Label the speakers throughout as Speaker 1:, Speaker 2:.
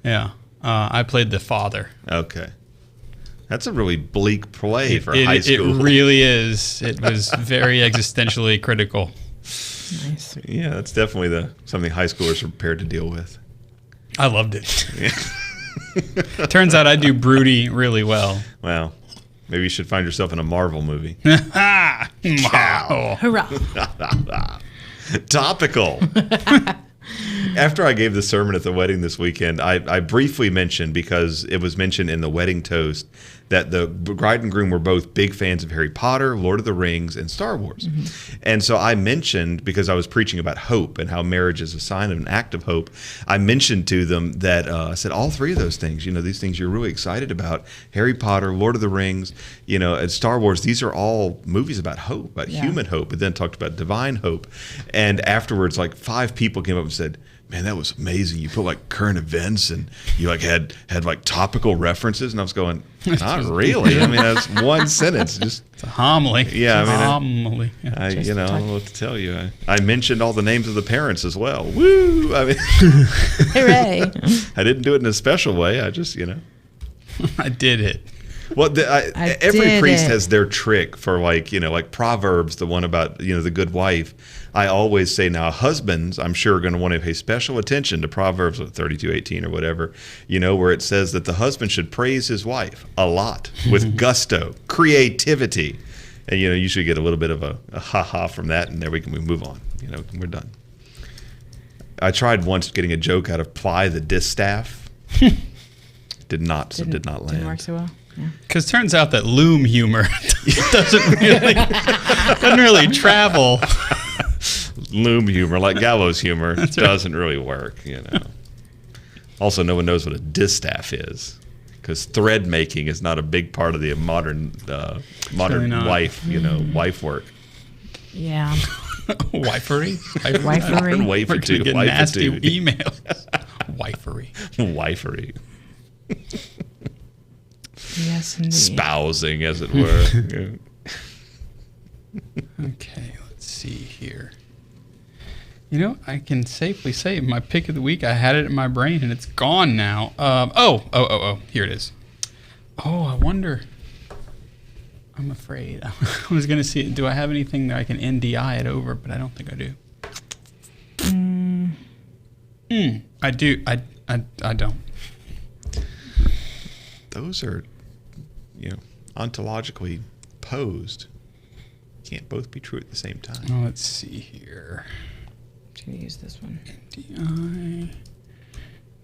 Speaker 1: Yeah. I played the father.
Speaker 2: Okay. That's a really bleak play for high school.
Speaker 1: It really is. It was very existentially critical.
Speaker 3: Nice.
Speaker 2: Yeah, that's definitely something high schoolers are prepared to deal with.
Speaker 1: I loved it. Turns out I do broody really well.
Speaker 2: Well, maybe you should find yourself in a Marvel movie.
Speaker 1: Wow.
Speaker 3: Hurrah.
Speaker 2: Topical. After I gave the sermon at the wedding this weekend, I briefly mentioned, because it was mentioned in the wedding toast, that the bride and groom were both big fans of Harry Potter, Lord of the Rings, and Star Wars. Mm-hmm. And so I mentioned, because I was preaching about hope and how marriage is a sign of an act of hope, I mentioned to them that I said all three of those things, these things you're really excited about, Harry Potter, Lord of the Rings, and Star Wars, these are all movies about hope, about human hope, but then talked about divine hope. And afterwards, like 5 people came up and said, man, that was amazing. You put like current events and you like had like topical references. And I was going, not really. I mean, that's one sentence. Just
Speaker 1: it's a homily.
Speaker 2: Yeah,
Speaker 1: homily. Yeah.
Speaker 2: I don't know what to tell you. I mentioned all the names of the parents as well. Woo! I mean,
Speaker 3: hooray!
Speaker 2: I didn't do it in a special way. I just,
Speaker 1: I did it.
Speaker 2: Well, every priest has their trick for like Proverbs, the one about, the good wife. I always say now, husbands, I'm sure, are going to want to pay special attention to Proverbs 32:18 or whatever, where it says that the husband should praise his wife a lot with gusto, creativity. And, you should get a little bit of a ha-ha from that, and there we move on. We're done. I tried once getting a joke out of Ply the distaff. Didn't land.
Speaker 3: Didn't work so well.
Speaker 1: Because turns out that loom humor doesn't really travel.
Speaker 2: Loom humor, like gallows humor, doesn't really work, Also, no one knows what a distaff is, because thread making is not a big part of the modern wife, wife work.
Speaker 3: Yeah.
Speaker 1: Wifery?
Speaker 3: Wifery?
Speaker 2: Wafer too.
Speaker 1: Get nasty emails. Wifery.
Speaker 2: Wifery.
Speaker 3: Yes, indeed.
Speaker 2: Spousing, as it were.
Speaker 1: Okay, let's see here. I can safely say my pick of the week, I had it in my brain and it's gone now. Here it is. Oh, I wonder. I'm afraid. I was going to see, do I have anything that I can NDI it over, but I don't think I do. I do. I don't.
Speaker 2: Those are, ontologically posed. Can't both be true at the same time.
Speaker 1: Oh, let's see here.
Speaker 3: I'm going to use this one.
Speaker 1: NDI,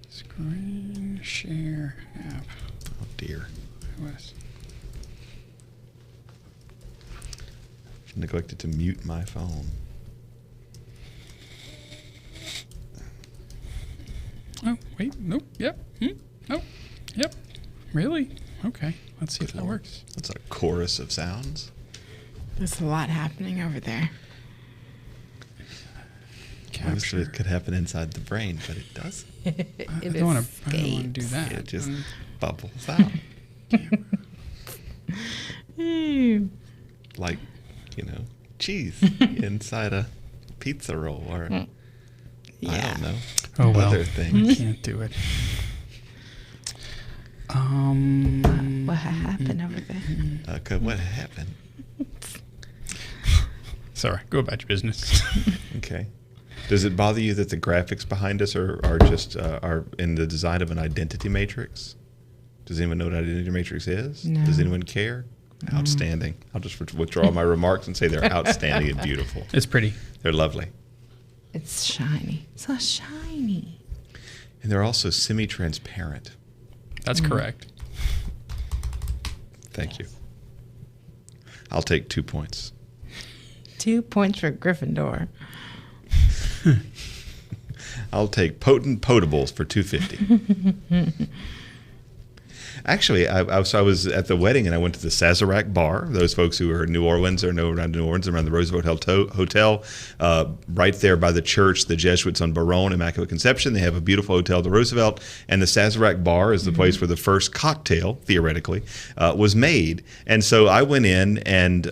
Speaker 1: screen share app.
Speaker 2: Oh, dear.
Speaker 1: iOS.
Speaker 2: Neglected to mute my phone.
Speaker 1: Oh, wait. Nope. Yep. Nope. Yep. Really? Okay. Let's see if that works.
Speaker 2: That's a chorus of sounds.
Speaker 3: There's a lot happening over there.
Speaker 2: Obviously, it could happen inside the brain, but it doesn't.
Speaker 1: I don't want to do that.
Speaker 2: It just bubbles out. Like, cheese inside a pizza roll or, I don't know, other thing.
Speaker 1: I can't do it.
Speaker 3: What happened over there?
Speaker 2: What happened?
Speaker 1: Sorry, go about your business.
Speaker 2: Okay. Does it bother you that the graphics behind us are just are in the design of an identity matrix? Does anyone know what identity matrix is?
Speaker 3: No.
Speaker 2: Does anyone care? Outstanding. I'll just withdraw my remarks and say they're outstanding and beautiful.
Speaker 1: It's pretty.
Speaker 2: They're lovely.
Speaker 3: It's shiny. So shiny.
Speaker 2: And they're also semi-transparent.
Speaker 1: That's correct.
Speaker 2: Thank you. I'll take 2 points.
Speaker 3: 2 points for Gryffindor.
Speaker 2: I'll take potent potables for $2.50. Actually, I was at the wedding and I went to the Sazerac Bar. Those folks who are in New Orleans or know around New Orleans, around the Roosevelt Hotel, right there by the church, the Jesuits on Baronne, Immaculate Conception. They have a beautiful hotel, the Roosevelt, and the Sazerac Bar is the place where the first cocktail, theoretically, was made. And so I went in and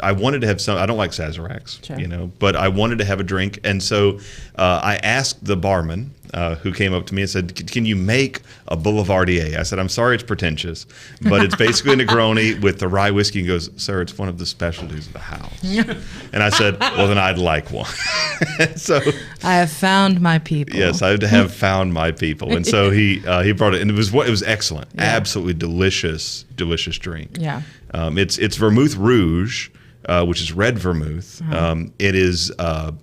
Speaker 2: I wanted to have some. I don't like Sazeracs,
Speaker 3: Sure.
Speaker 2: but I wanted to have a drink, and so I asked the barman, who came up to me and said, "Can you make a Boulevardier?" I said, "I'm sorry, it's pretentious, but it's basically a Negroni with the rye whiskey." He goes, "Sir, it's one of the specialties of the house." And I said, "Well, then I'd like one." So
Speaker 3: I have found my people.
Speaker 2: yes, I have found my people, and so he brought it, and it was excellent, absolutely delicious drink.
Speaker 3: Yeah.
Speaker 2: It's vermouth rouge, which is red vermouth. It is a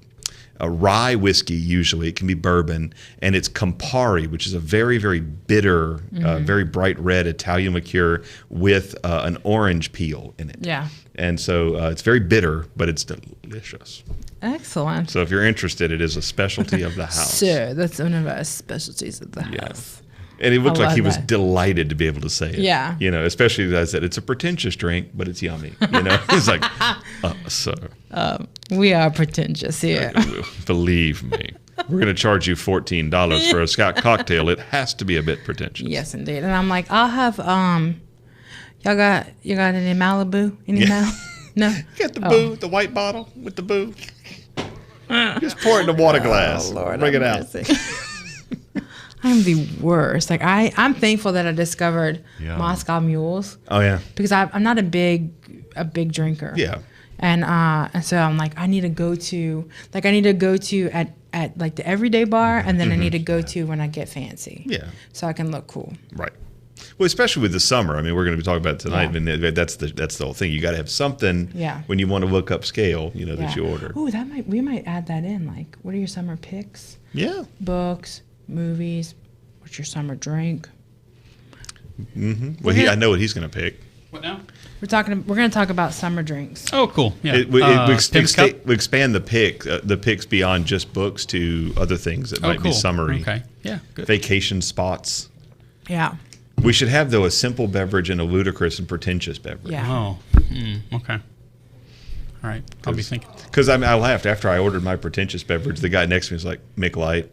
Speaker 2: rye whiskey, usually. It can be bourbon. And it's Campari, which is a very, very bitter, very bright red Italian liqueur with an orange peel in it.
Speaker 3: Yeah.
Speaker 2: And so it's very bitter, but it's delicious.
Speaker 3: Excellent.
Speaker 2: So if you're interested, it is a specialty of the house.
Speaker 3: So that's one of our specialties of the
Speaker 2: Yeah.
Speaker 3: house.
Speaker 2: And it looked like
Speaker 3: love
Speaker 2: he was
Speaker 3: that.
Speaker 2: delighted to be able to say it.
Speaker 3: Yeah.
Speaker 2: You know, especially as I said, it's a pretentious drink, but it's yummy. You know, he's like, sir.
Speaker 3: We are pretentious here.
Speaker 2: Believe me, we're going to charge you $14 for a Scott cocktail. It has to be a bit pretentious.
Speaker 3: Yes, indeed. And I'm like, I'll have y'all got any Malibu? Any No.
Speaker 2: Get the boo, the white bottle with the boo. Just pour it in a water glass.
Speaker 3: Lord,
Speaker 2: Bring it
Speaker 3: have
Speaker 2: out.
Speaker 3: mercy. I'm the worst. Like I'm thankful that I discovered Moscow Mules
Speaker 2: Oh yeah.
Speaker 3: because I'm not a big drinker.
Speaker 2: Yeah.
Speaker 3: And so I'm like, I need to go to at like the everyday bar, and then I need to go to when I get fancy.
Speaker 2: Yeah.
Speaker 3: So I can look cool.
Speaker 2: Right. Well, especially with the summer. I mean, we're going to be talking about it tonight.
Speaker 3: Yeah.
Speaker 2: I mean, that's the whole thing. You got to have something.
Speaker 3: Yeah.
Speaker 2: When you want to look up scale, you know, that you order.
Speaker 3: Oh, we might add that in. Like, what are your summer picks?
Speaker 2: Yeah.
Speaker 3: Books, movies. What's your summer drink?
Speaker 2: Mm-hmm. Well, I know what he's going to pick.
Speaker 1: What now?
Speaker 3: We're going to talk about summer drinks.
Speaker 1: Oh, cool. Yeah.
Speaker 2: We
Speaker 1: Pink's Cup?
Speaker 2: expand the picks beyond just books to other things that might be summery.
Speaker 1: Okay. Yeah. Good.
Speaker 2: Vacation spots.
Speaker 3: Yeah.
Speaker 2: We should have, though, a simple beverage and a ludicrous and pretentious beverage.
Speaker 3: Yeah.
Speaker 1: Oh. Okay. All right. I'll be thinking.
Speaker 2: Because I laughed after I ordered my pretentious beverage. The guy next to me was like, "Mick Light."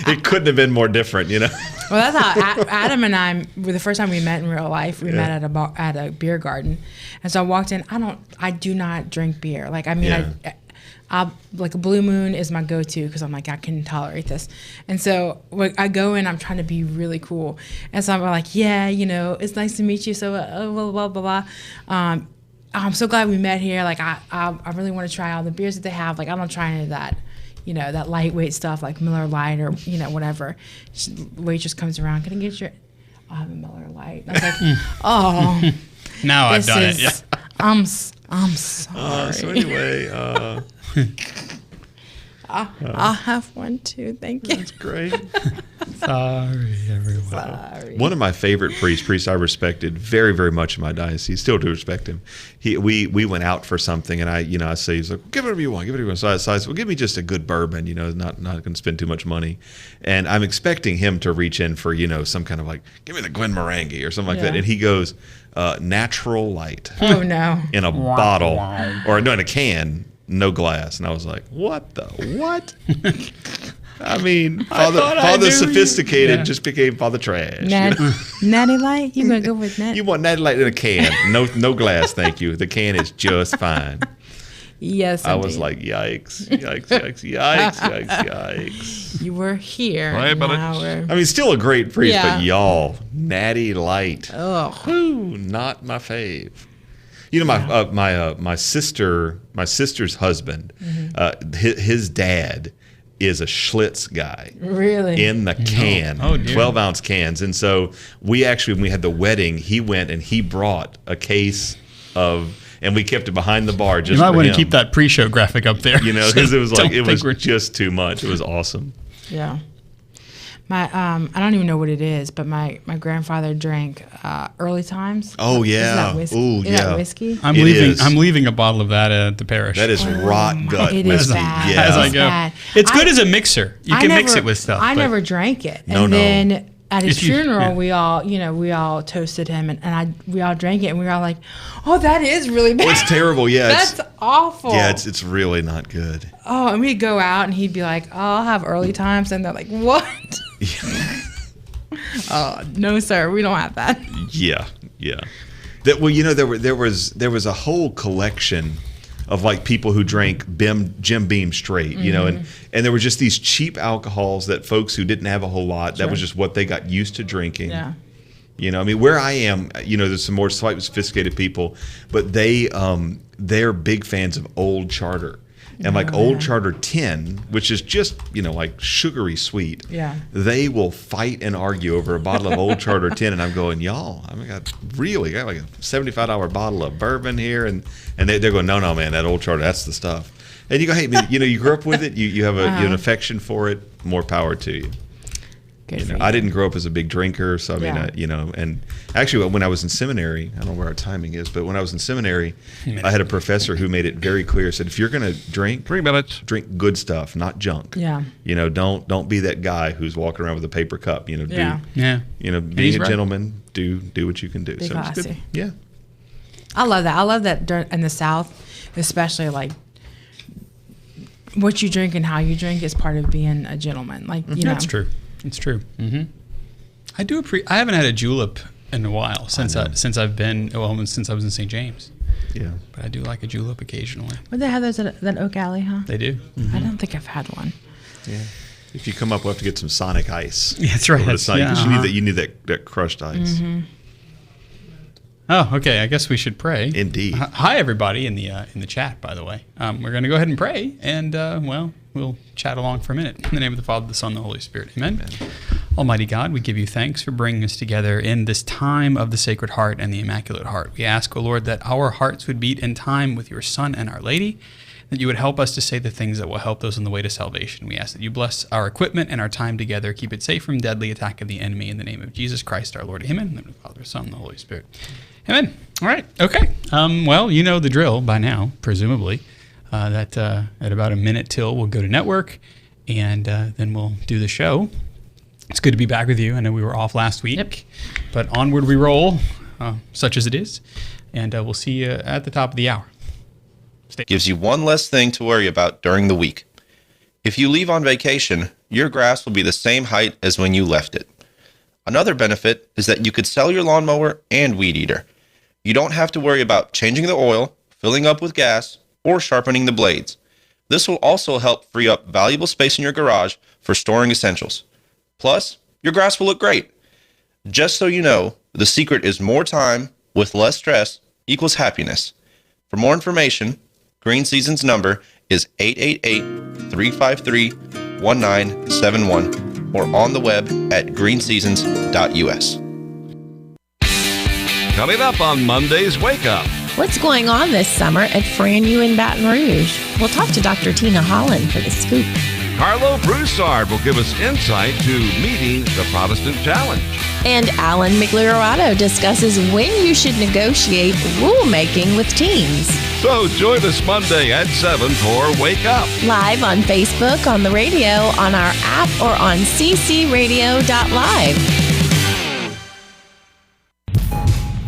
Speaker 2: It couldn't have been more different, you know.
Speaker 3: Well, that's how Adam and I, the first time we met in real life, we met at a beer garden, and so I walked in. I do not drink beer. Like, I mean, I like a Blue Moon is my go-to because I'm like, I can tolerate this. And so when I go in, I'm trying to be really cool, and so I'm like, yeah, you know, it's nice to meet you. So blah blah blah blah. I'm so glad we met here. Like, I really want to try all the beers that they have. Like, I don't try any of that. You know, that lightweight stuff like Miller Lite or, you know, whatever. Waitress comes around, can I get your, I'll have a Miller Lite. And I was like, oh.
Speaker 1: Now I've done it. Yeah.
Speaker 3: I'm sorry.
Speaker 2: So anyway,
Speaker 3: I'll have one too. Thank you.
Speaker 2: that's great.
Speaker 1: Sorry, everyone.
Speaker 3: Sorry.
Speaker 2: One of my favorite priests I respected very, very much in my diocese, still do respect him. We went out for something, and I say, he's like, give it whatever you want, give it whatever you want. So I said, well, give me just a good bourbon, you know, not going to spend too much money. And I'm expecting him to reach in for, you know, some kind of like, give me the Glenmorangie or something like that. And he goes, natural light.
Speaker 3: Oh, no.
Speaker 2: In a bottle, or no, in a can, no glass. And I was like, what? I mean, Father Sophisticated just became Father Trash.
Speaker 3: Natty Light? You going to go with Natty?
Speaker 2: You want Natty Light in a can. No glass, thank you. The can is just fine.
Speaker 3: Yes,
Speaker 2: I was like, yikes.
Speaker 3: You were here.
Speaker 2: Right, but I mean, still a great priest, but y'all, Natty Light.
Speaker 3: Oh.
Speaker 2: Ooh, not my fave. You know, my sister's husband, his dad is a Schlitz guy.
Speaker 3: Really?
Speaker 2: In the can, 12-ounce cans. And so we actually, when we had the wedding, he went and he brought a case of, and we kept it behind the bar just
Speaker 1: You might
Speaker 2: for
Speaker 1: want
Speaker 2: him.
Speaker 1: to keep that pre-show graphic up there.
Speaker 2: You know, because it was like, it was
Speaker 1: we're-
Speaker 2: just too much. It was awesome.
Speaker 3: Yeah. I don't even know what it is, but my grandfather drank Early Times.
Speaker 2: Oh, yeah.
Speaker 3: Is that whiskey?
Speaker 2: Ooh,
Speaker 3: Is that
Speaker 2: yeah.
Speaker 3: whiskey?
Speaker 1: I'm
Speaker 2: It
Speaker 1: leaving a bottle of that at the parish.
Speaker 2: That is rot gut
Speaker 3: It
Speaker 2: whiskey.
Speaker 3: is bad.
Speaker 2: Yeah.
Speaker 1: as I
Speaker 3: It's
Speaker 1: go.
Speaker 3: bad.
Speaker 1: It's good as a mixer. You can mix it with stuff.
Speaker 3: I
Speaker 1: but-
Speaker 3: never drank it.
Speaker 2: No,
Speaker 3: and
Speaker 2: no.
Speaker 3: then at his
Speaker 1: If you-
Speaker 3: funeral,
Speaker 1: yeah.
Speaker 3: we all toasted him, and we all drank it, and we were all like, "Oh, that is really bad.
Speaker 2: Oh, it's terrible. Yeah.
Speaker 3: That's awful."
Speaker 2: Yeah, it's really not good.
Speaker 3: Oh, and we'd go out, and he'd be like, "Oh, I'll have Early Times," and they're like, "What?" Oh, no, sir, we don't have that.
Speaker 2: Yeah. That, well, you know, there was a whole collection of like people who drank Jim Beam straight, you know, and there were just these cheap alcohols that folks who didn't have a whole lot, that was just what they got used to drinking.
Speaker 3: Yeah.
Speaker 2: You know, I mean, where I am, you know, there's some more slightly sophisticated people, but they're big fans of Old Charter. And like Old Charter 10, which is just, you know, like sugary sweet. Yeah. They will fight and argue over a bottle of Old Charter 10. And I'm going, y'all, I got like a $75 bottle of bourbon here. And they're going, no, man, that Old Charter, that's the stuff. And you go, hey, you know, you grew up with it. You have an affection for it. More power to you. You know, I didn't grow up as a big drinker, so I mean, you know, and actually when I was in seminary, I don't know where our timing is, but when I was in seminary, I had a professor who made it very clear, said, if you're going to drink,
Speaker 4: 3 minutes,
Speaker 2: drink good stuff, not junk. Yeah. You know, don't be that guy who's walking around with a paper cup. You know, you know, being a gentleman, do what you can do.
Speaker 3: Be classy. It's good.
Speaker 2: Yeah.
Speaker 3: I love that. I love that in the South, especially like what you drink and how you drink is part of being a gentleman. Like, you know.
Speaker 1: That's true. It's true. Mm-hmm. I haven't had a julep in a while since I was in St. James. Yeah. But I do like a julep occasionally.
Speaker 3: Would they have those at Oak Alley, huh?
Speaker 1: They do.
Speaker 3: Mm-hmm. I don't think I've had one.
Speaker 2: Yeah. If you come up, we'll have to get some Sonic ice.
Speaker 1: Yeah, that's right.
Speaker 2: Because you need that crushed ice.
Speaker 3: Mm-hmm.
Speaker 1: Oh, okay. I guess we should pray.
Speaker 2: Indeed.
Speaker 1: Hi, everybody in the chat. By the way, we're going to go ahead and pray, and we'll chat along for a minute. In the name of the Father, the Son, and the Holy Spirit. Amen. Almighty God, we give you thanks for bringing us together in this time of the Sacred Heart and the Immaculate Heart. We ask, O Lord, that our hearts would beat in time with your Son and Our Lady, that you would help us to say the things that will help those on the way to salvation. We ask that you bless our equipment and our time together, keep it safe from deadly attack of the enemy, in the name of Jesus Christ, our Lord. Amen. In the name of the Father, the Son, and the Holy Spirit. Amen. All right. Okay. Well, you know the drill by now, presumably, that at about a minute till we'll go to network, and then we'll do the show. It's good to be back with you. I know we were off last week, but onward we roll, such as it is, and we'll see you at the top of the hour.
Speaker 5: Gives you one less thing to worry about during the week. If you leave on vacation, your grass will be the same height as when you left it. Another benefit is that you could sell your lawnmower and weed eater. You don't have to worry about changing the oil, filling up with gas, or sharpening the blades. This will also help free up valuable space in your garage for storing essentials. Plus, your grass will look great. Just so you know, the secret is more time with less stress equals happiness. For more information, Green Season's number is 888-353-1971 or on the web at greenseasons.us.
Speaker 4: Coming up on Monday's Wake Up.
Speaker 6: What's going on this summer at Fran U in Baton Rouge? We'll talk to Dr. Tina Holland for the scoop.
Speaker 4: Carlo Broussard will give us insight to meeting the Protestant challenge.
Speaker 6: And Alan Migliorato discusses when you should negotiate rulemaking with teens.
Speaker 4: So join us Monday at 7 for Wake Up.
Speaker 6: Live on Facebook, on the radio, on our app, or on ccradio.live.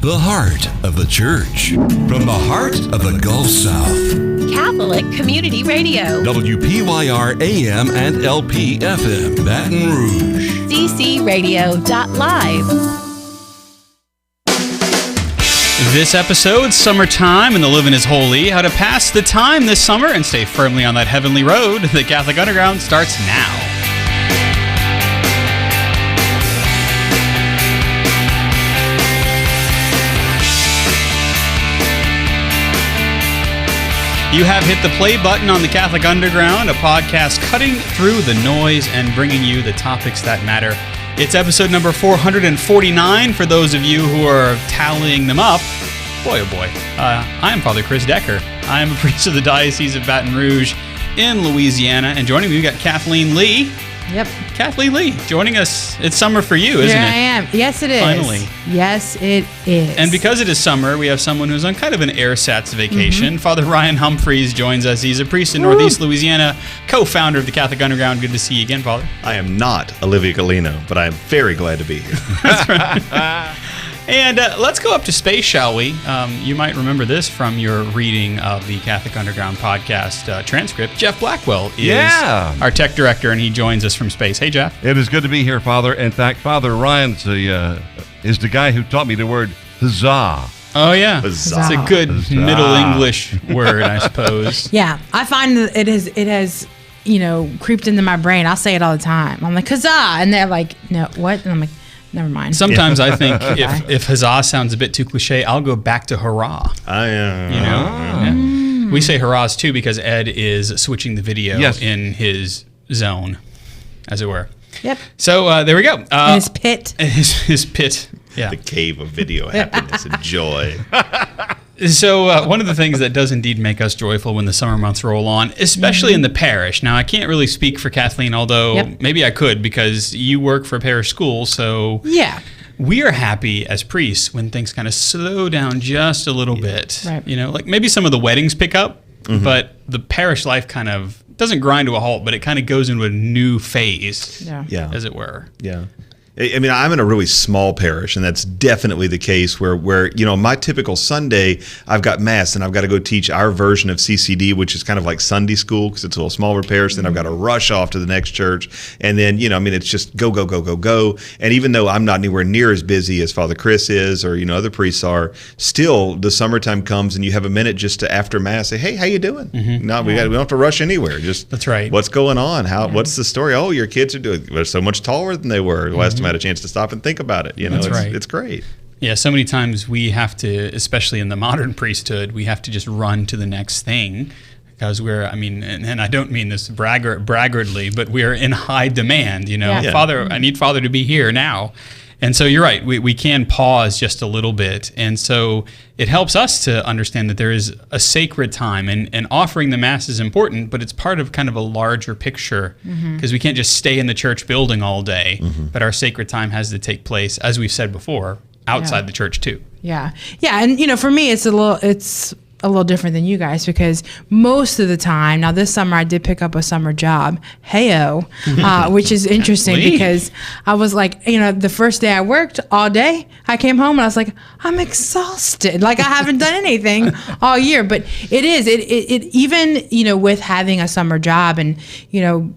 Speaker 7: The heart of the church. From the heart of the Gulf South.
Speaker 6: Catholic Community Radio.
Speaker 7: WPYR AM and LP FM, Baton Rouge.
Speaker 6: ccradio.live.
Speaker 1: This episode, Summertime and the Living is Holy, how to pass the time this summer and stay firmly on that heavenly road. The Catholic Underground starts now. You have hit the play button on the Catholic Underground, a podcast cutting through the noise and bringing you the topics that matter. It's episode number 449 for those of you who are tallying them up. Boy, oh boy. I am Father Chris Decker. I am a priest of the Diocese of Baton Rouge in Louisiana. And joining me, we've got Kathleen Lee.
Speaker 3: Yep.
Speaker 1: Kathleen Lee joining us. It's summer for you, isn't it?
Speaker 3: Here I am. Yes, it is.
Speaker 1: Finally.
Speaker 3: Yes, it is.
Speaker 1: And because it is summer, we have someone who's on kind of an airsats vacation. Father Ryan Humphreys joins us. He's a priest in Northeast Louisiana, co-founder of the Catholic Underground. Good to see you again, Father.
Speaker 2: I am not Olivia Galino, but I am very glad to be here.
Speaker 1: That's right. And let's go up to space, shall we? You might remember this from your reading of the Catholic Underground podcast transcript. Jeff Blackwell is our tech director, and he joins us from space. Hey, Jeff.
Speaker 4: It is good to be here, Father. In fact, Father Ryan is the guy who taught me the word huzzah.
Speaker 1: Oh yeah,
Speaker 2: Huzzah.
Speaker 1: that's a good Middle English word, I suppose.
Speaker 3: Yeah, I find that it has creeped into my brain. I'll say it all the time. I'm like, huzzah, and they're like, no, what? And I'm like, never mind.
Speaker 1: Sometimes I think if huzzah sounds a bit too cliche, I'll go back to hurrah. Yeah. We say hurrahs too because Ed is switching the video in his zone, as it were.
Speaker 3: Yep.
Speaker 1: So there we go.
Speaker 3: In his pit.
Speaker 1: His pit. Yeah.
Speaker 2: The cave of video happiness and joy.
Speaker 1: So one of the things that does indeed make us joyful when the summer months roll on, especially in the parish. Now, I can't really speak for Kathleen, although maybe I could because you work for a parish school. So
Speaker 3: yeah,
Speaker 1: we are happy as priests when things kind of slow down just a little bit.
Speaker 3: Right.
Speaker 1: Like maybe some of the weddings pick up, but the parish life kind of doesn't grind to a halt, but it kind of goes into a new phase, as it were.
Speaker 2: Yeah. I mean, I'm in a really small parish, and that's definitely the case where my typical Sunday, I've got Mass, and I've got to go teach our version of CCD, which is kind of like Sunday school because it's a little smaller parish. Then I've got to rush off to the next church. And then, it's just go, go, go, go, go. And even though I'm not anywhere near as busy as Father Chris is or, other priests are, still the summertime comes and you have a minute just to, after Mass, say, hey, how you doing? We don't have to rush anywhere. Just
Speaker 1: that's right.
Speaker 2: What's going on? What's the story? Oh, your kids are they're so much taller than they were last time I had a chance to stop and think about it. It's great.
Speaker 1: Yeah, so many times we have to, especially in the modern priesthood, we have to just run to the next thing because and I don't mean this braggartly, but we're in high demand, Father, I need Father to be here now. And so you're right, we can pause just a little bit. And so it helps us to understand that there is a sacred time and offering the Mass is important, but it's part of kind of a larger picture because we can't just stay in the church building all day, but our sacred time has to take place, as we've said before, outside the church too.
Speaker 3: Yeah. Yeah. And, for me, it's a little different than you guys because most of the time, now this summer I did pick up a summer job, which is interesting because I was like, the first day I worked all day, I came home and I was like, I'm exhausted. Like I haven't done anything all year, but it even, with having a summer job and,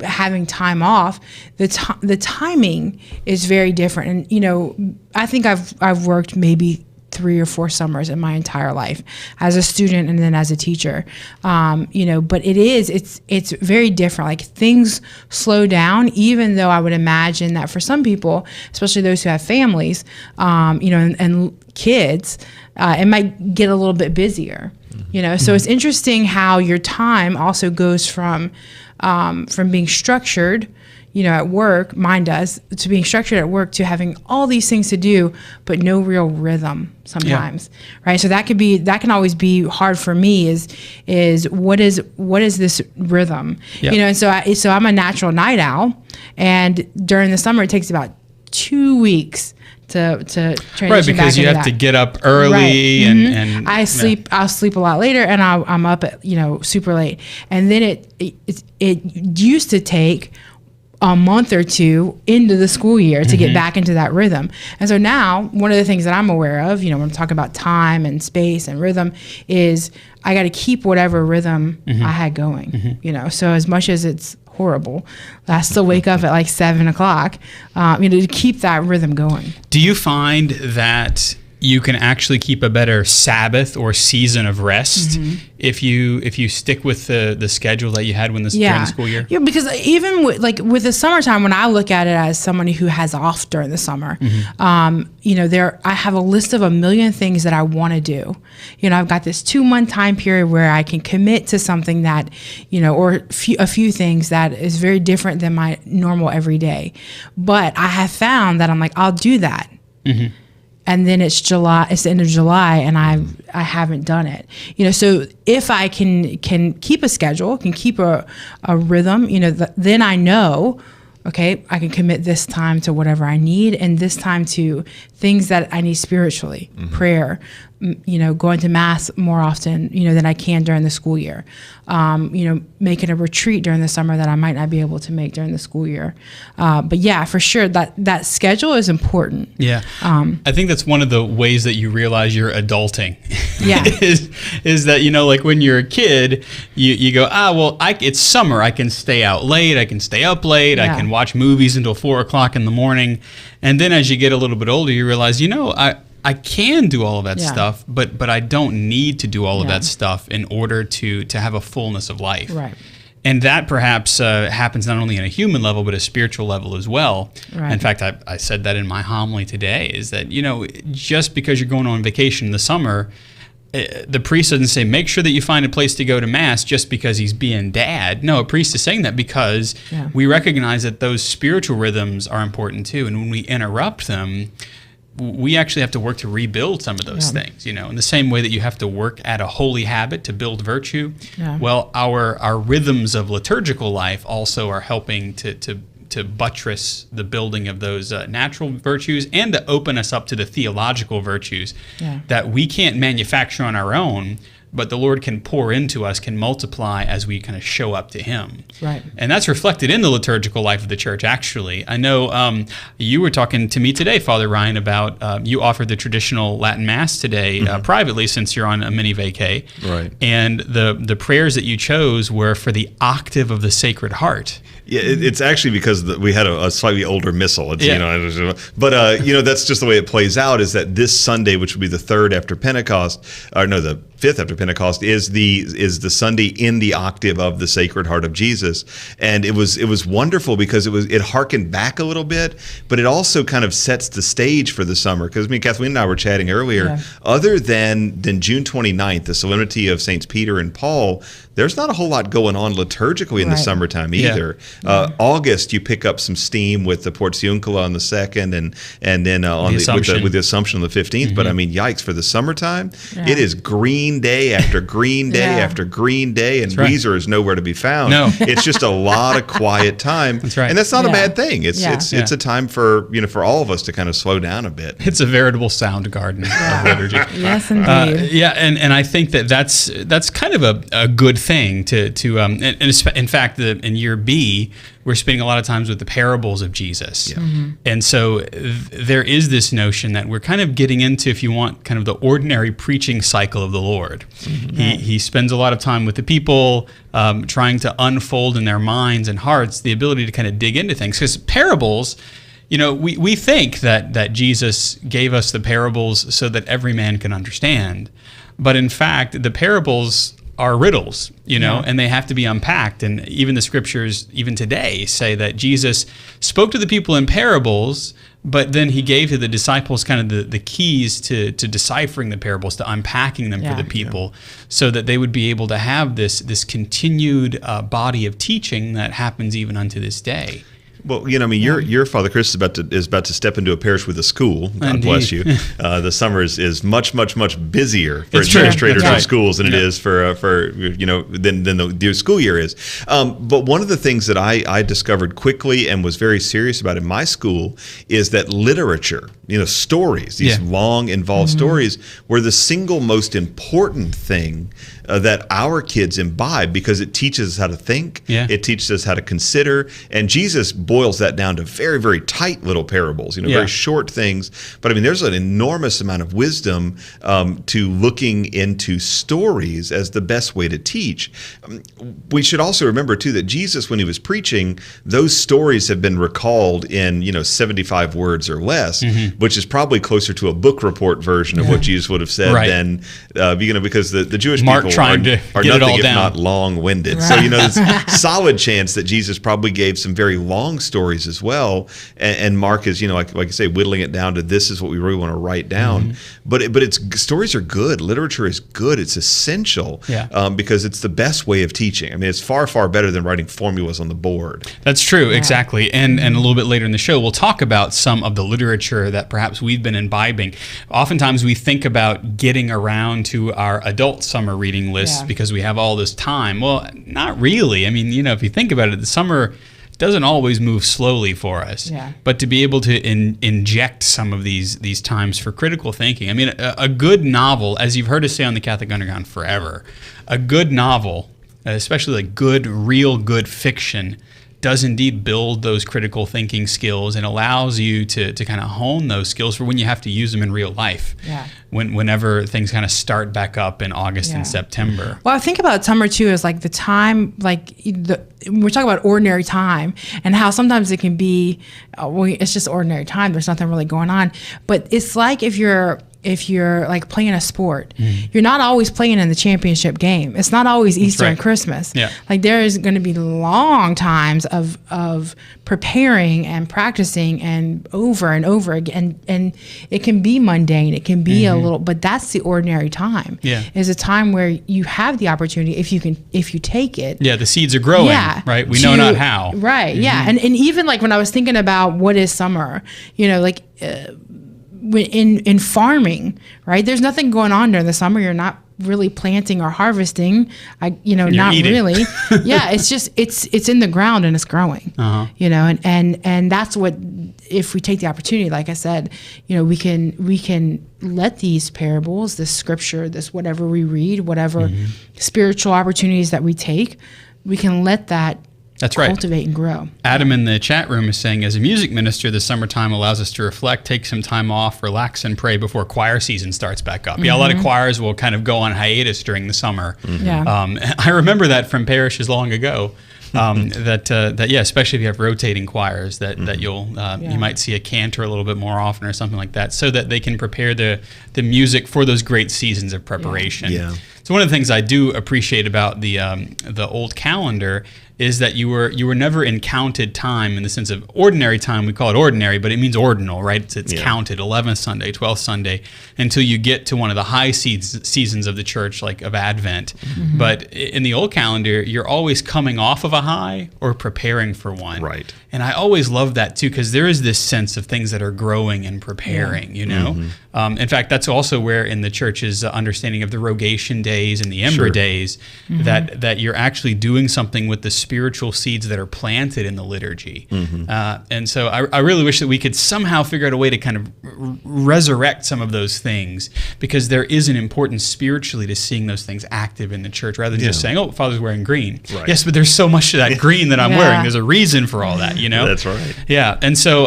Speaker 3: having time off, the timing is very different. And, I think I've worked maybe 3 or 4 summers in my entire life as a student and then as a teacher. But it's very different. Like things slow down, even though I would imagine that for some people, especially those who have families, and kids, it might get a little bit busier, So it's interesting how your time also goes from being structured, at work, mine does, to being structured at work to having all these things to do, but no real rhythm sometimes, right? So that can always be hard for me is what is this rhythm, And so I'm a natural night owl, and during the summer it takes about 2 weeks to transition
Speaker 1: right, because
Speaker 3: back
Speaker 1: you
Speaker 3: into
Speaker 1: have to get up early and
Speaker 3: I'll sleep a lot later, and I'm up at super late, and then it used to take a month or two into the school year to get back into that rhythm. And so now one of the things that I'm aware of, when I'm talking about time and space and rhythm, is I got to keep whatever rhythm I had going, so as much as it's horrible, I still wake up at like 7:00, to keep that rhythm going.
Speaker 1: Do you find that you can actually keep a better Sabbath or season of rest if you stick with the schedule that you had during the school year?
Speaker 3: Yeah, because even with the summertime, when I look at it as somebody who has off during the summer, I have a list of a million things that I want to do. I've got this 2-month time period where I can commit to something that, or a few things that is very different than my normal everyday. But I have found that I'm like, I'll do that. And then it's July. It's the end of July, and I haven't done it. So if I can keep a schedule, can keep a rhythm, then I know, okay, I can commit this time to whatever I need, and this time to things that I need spiritually, prayer, going to Mass more often, than I can during the school year. Making a retreat during the summer that I might not be able to make during the school year. But yeah, for sure, that schedule is important.
Speaker 1: Yeah. I think that's one of the ways that you realize you're adulting.
Speaker 3: Yeah.
Speaker 1: is that, like when you're a kid, you go, it's summer. I can stay out late. I can stay up late. I can watch movies until 4:00 in the morning. And then as you get a little bit older, you realize, I can do all of that
Speaker 3: Yeah.
Speaker 1: stuff, but I don't need to do all of
Speaker 3: Yeah.
Speaker 1: that stuff in order to have a fullness of life.
Speaker 3: Right.
Speaker 1: And that perhaps happens not only on a human level, but a spiritual level as well.
Speaker 3: Right.
Speaker 1: In fact, I said that in my homily today, is that, just because you're going on vacation in the summer, the priest doesn't say, make sure that you find a place to go to Mass just because he's being dad. No, a priest is saying that because we recognize that those spiritual rhythms are important too. And when we interrupt them, we actually have to work to rebuild some of those things, in the same way that you have to work at a holy habit to build virtue.
Speaker 3: Yeah.
Speaker 1: Well, our rhythms of liturgical life also are helping to buttress the building of those natural virtues and to open us up to the theological virtues that we can't manufacture on our own, but the Lord can pour into us, can multiply as we kind of show up to Him.
Speaker 3: Right.
Speaker 1: And that's reflected in the liturgical life of the church, actually. I know you were talking to me today, Father Ryan, about you offered the traditional Latin Mass today privately, since you're on a mini vacay.
Speaker 2: Right.
Speaker 1: And the prayers that you chose were for the octave of the Sacred Heart.
Speaker 2: Yeah, it's actually because we had a slightly older missal. It's,
Speaker 1: Yeah.
Speaker 2: But that's just the way it plays out. Is that this Sunday, which would be the third after Pentecost, or no, the fifth after Pentecost, is the Sunday in the octave of the Sacred Heart of Jesus, and it was wonderful because it harkened back a little bit, but it also kind of sets the stage for the summer. Because Kathleen and I were chatting earlier. Other than June 29th, the Solemnity of Saints Peter and Paul, there's not a whole lot going on liturgically in the summertime either. August, you pick up some steam with the Portiuncula on the 2nd, and then with the Assumption on the 15th. But I mean, yikes, for the summertime, it is green day after green day after green day, and Weezer is nowhere to be found.
Speaker 1: No.
Speaker 2: It's just a lot of quiet time.
Speaker 1: That's right.
Speaker 2: And that's not a bad thing. It's a time for for all of us to kind of slow down a bit.
Speaker 1: It's a veritable sound garden of liturgy.
Speaker 3: Yes, indeed.
Speaker 1: And I think that's kind of a good thing to and in fact, in year B, we're spending a lot of times with the parables of Jesus. And so there is this notion that we're kind of getting into, if you want, kind of the ordinary preaching cycle of the Lord. He spends a lot of time with the people, trying to unfold in their minds and hearts the ability to kind of dig into things. Because parables, we think that Jesus gave us the parables so that every man can understand. But in fact, the parables are riddles, and they have to be unpacked. And even the scriptures, even today, say that Jesus spoke to the people in parables, but then he gave to the disciples kind of the keys to deciphering the parables, to unpacking them for the people, so that they would be able to have this continued body of teaching that happens even unto this day.
Speaker 2: Well, your Father Chris is about to step into a parish with a school. God bless you. The summer is much busier for administrators of schools than it is for than the school year is. But one of the things that I discovered quickly and was very serious about in my school is that literature, stories, these long involved stories, were the single most important thing that our kids imbibe, because it teaches us how to think, it teaches us how to consider, and Jesus boils that down to very, very tight little parables, very short things. But I mean, there's an enormous amount of wisdom to looking into stories as the best way to teach. We should also remember too that Jesus, when he was preaching, those stories have been recalled in 75 words or less, which is probably closer to a book report version of what Jesus would have said than because the Jewish people are nothing if not long-winded. So there's a solid chance that Jesus probably gave some very long stories as well, and Mark is like I say, whittling it down to this is what we really want to write down. But stories are good. Literature is good. It's essential because it's the best way of teaching. I mean, it's far better than writing formulas on the board.
Speaker 1: That's true, exactly. And a little bit later in the show, we'll talk about some of the literature that perhaps we've been imbibing. Oftentimes we think about getting around to our adult summer reading lists because we have all this time. Well, not really. I mean, if you think about it, the summer doesn't always move slowly for us. But to be able to inject some of these times for critical thinking. I mean, a good novel, as you've heard us say on the Catholic Underground forever, a good novel, especially like real good fiction, does indeed build those critical thinking skills and allows you to kind of hone those skills for when you have to use them in real life. Whenever things kind of start back up in August and September.
Speaker 3: Well, I think about summer too as like the time, we're talking about ordinary time and how sometimes it can be, it's just ordinary time. There's nothing really going on. But it's like if you're if you're like playing a sport, you're not always playing in the championship game. It's not always Easter and Christmas.
Speaker 1: Yeah.
Speaker 3: Like there is going to be long times of preparing and practicing and over again. And it can be mundane. It can be a little, but that's the ordinary time.
Speaker 1: Yeah.
Speaker 3: Is a time where you have the opportunity if you take it.
Speaker 1: Yeah, the seeds are growing, right? We know not how.
Speaker 3: Right, yeah. And even like when I was thinking about what is summer, like in farming, right? There's nothing going on during the summer. You're not really planting or harvesting. Not
Speaker 1: eating.
Speaker 3: Really. Yeah, it's just it's in the ground and it's growing. And that's what, if we take the opportunity, like I said, we can let these parables, this scripture, this whatever we read, whatever spiritual opportunities that we take, we can let that
Speaker 1: That's right.
Speaker 3: cultivate and grow.
Speaker 1: Adam in the chat room is saying, as a music minister, the summertime allows us to reflect, take some time off, relax, and pray before choir season starts back up. Yeah, a lot of choirs will kind of go on hiatus during the summer.
Speaker 3: Yeah.
Speaker 1: I remember that from parishes long ago. Especially if you have rotating choirs, that you'll you might see a cantor a little bit more often or something like that, so that they can prepare the music for those great seasons of preparation.
Speaker 2: Yeah.
Speaker 1: So one of the things I do appreciate about the old calendar is that you were never in counted time in the sense of ordinary time. We call it ordinary, but it means ordinal, right? It's counted, 11th Sunday, 12th Sunday, until you get to one of the high seasons of the church, like of Advent. But in the old calendar, you're always coming off of a high or preparing for one.
Speaker 2: Right.
Speaker 1: And I always love that too, because there is this sense of things that are growing and preparing, In fact, that's also where in the church's understanding of the rogation days and the ember days, that you're actually doing something with the spiritual seeds that are planted in the liturgy. And so I really wish that we could somehow figure out a way to kind of resurrect some of those things, because there is an importance spiritually to seeing those things active in the church, rather than just saying, oh, Father's wearing green.
Speaker 2: Right.
Speaker 1: Yes, but there's so much of that green that I'm wearing. There's a reason for all that,
Speaker 2: That's right.
Speaker 1: Yeah, and so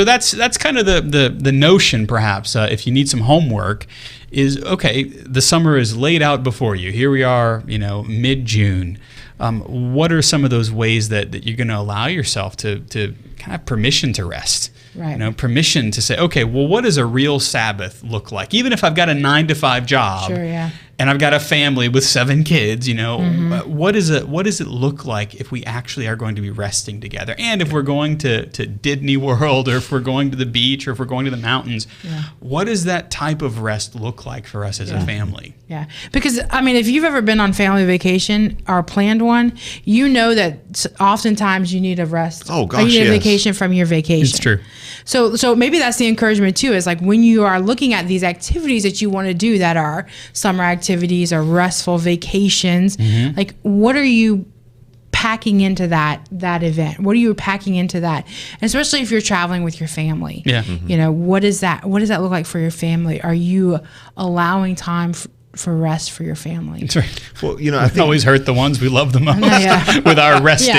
Speaker 1: that's kind of the notion, perhaps, if you need some homework, is, okay, the summer is laid out before you. Here we are, mid-June. What are some of those ways that you're going to allow yourself to kind of permission to rest?
Speaker 3: Right.
Speaker 1: Permission to say, okay, well, what does a real Sabbath look like? Even if I've got a 9-to-5 job, and I've got a family with 7 kids, what does it look like if we actually are going to be resting together? And if we're going to Disney World, or if we're going to the beach, or if we're going to the mountains, what does that type of rest look like for us as a family?
Speaker 3: Yeah, because if you've ever been on family vacation or planned one, you know that oftentimes you need a rest.
Speaker 2: Oh gosh,
Speaker 3: or you need a vacation from your vacation.
Speaker 1: It's true.
Speaker 3: So maybe that's the encouragement too, is like when you are looking at these activities that you want to do that are summer activities or restful vacations, like what are you packing into that event? What are you packing into that? And especially if you're traveling with your family.
Speaker 1: Yeah.
Speaker 3: What does that look like for your family? Are you allowing time for rest for your family?
Speaker 1: That's right.
Speaker 2: Well, I think
Speaker 1: always hurt the ones we love the most with our resting.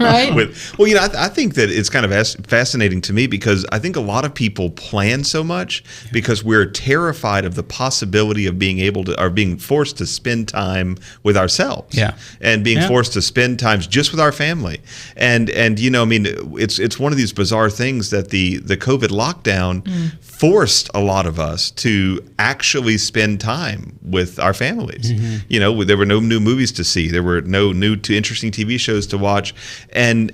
Speaker 3: Right?
Speaker 2: I think that it's kind of fascinating to me, because I think a lot of people plan so much because we're terrified of the possibility of being able to, or being forced to spend time with ourselves. And being forced to spend times just with our family. And it's one of these bizarre things that the COVID lockdown forced a lot of us to actually spend time with our families. There were no new movies to see. There were no new interesting TV shows to watch. And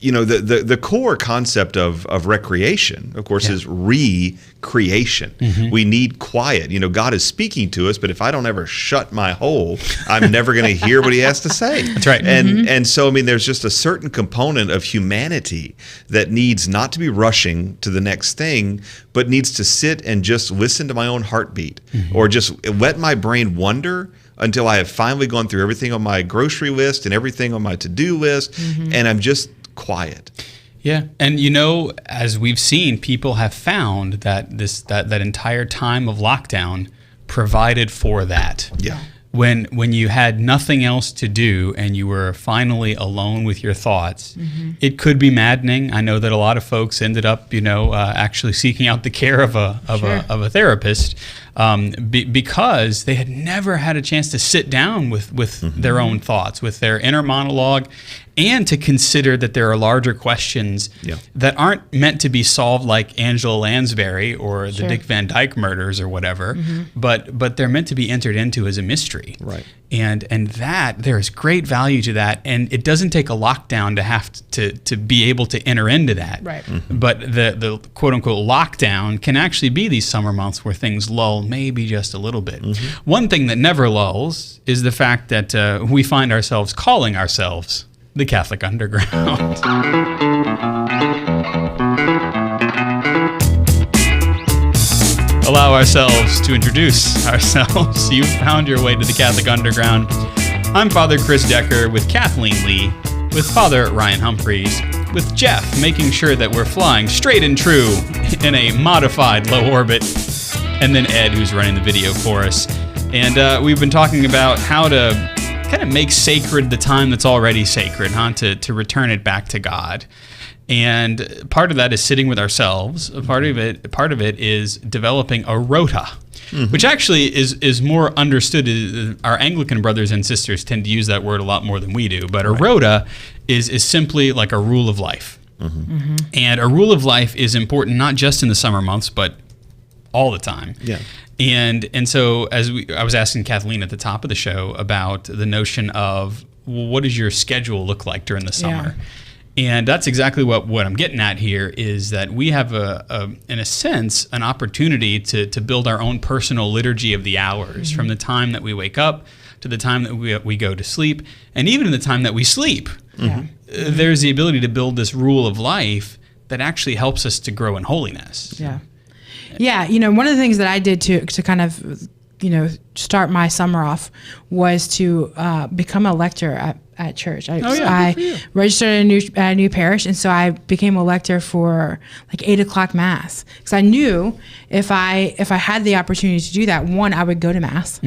Speaker 2: the core concept of recreation, of course, is recreation. We need quiet. God is speaking to us, but if I don't ever shut my hole, I'm never going to hear what he has to say.
Speaker 1: That's right.
Speaker 2: And so, there's just a certain component of humanity that needs not to be rushing to the next thing, but needs to sit and just listen to my own heartbeat, or just let my brain wander until I have finally gone through everything on my grocery list and everything on my to-do list, and I'm just quiet.
Speaker 1: Yeah, and as we've seen, people have found that that entire time of lockdown provided for that.
Speaker 2: Yeah.
Speaker 1: When you had nothing else to do and you were finally alone with your thoughts, it could be maddening. I know that a lot of folks ended up, actually seeking out the care of a therapist. because they had never had a chance to sit down with their own thoughts, with their inner monologue, and to consider that there are larger questions that aren't meant to be solved like Angela Lansbury or the Dick Van Dyke murders or whatever, but they're meant to be entered into as a mystery.
Speaker 2: Right.
Speaker 1: And that there's great value to that, and it doesn't take a lockdown to have to be able to enter into that.
Speaker 3: Right.
Speaker 1: But the quote unquote lockdown can actually be these summer months where things lull maybe just a little bit. One thing that never lulls is the fact that we find ourselves calling ourselves the Catholic Underground. Allow ourselves to introduce ourselves. You've found your way to the Catholic Underground. I'm Father Chris Decker with Kathleen Lee, with Father Ryan Humphreys, with Jeff making sure that we're flying straight and true in a modified low orbit, and then Ed, who's running the video for us. And we've been talking about how to kind of make sacred the time that's already sacred, to return it back to God. And part of that is sitting with ourselves. Part of it is developing a rota, which actually is more understood. Our Anglican brothers and sisters tend to use that word a lot more than we do. But a rota is simply like a rule of life. And a rule of life is important not just in the summer months, but all the time. Yeah. And so I was asking Kathleen at the top of the show about the notion of, well, what does your schedule look like during the summer? And that's exactly what I'm getting at here, is that we have in a sense, an opportunity to build our own personal liturgy of the hours, from the time that we wake up to the time that we go to sleep, and even in the time that we sleep. There's the ability to build this rule of life that actually helps us to grow in holiness.
Speaker 3: Yeah, one of the things that I did to kind of, start my summer off was to become a lector at church. I registered at a new parish, and so I became a lector for like 8 o'clock mass, because I knew if I had the opportunity to do that, one, I would go to mass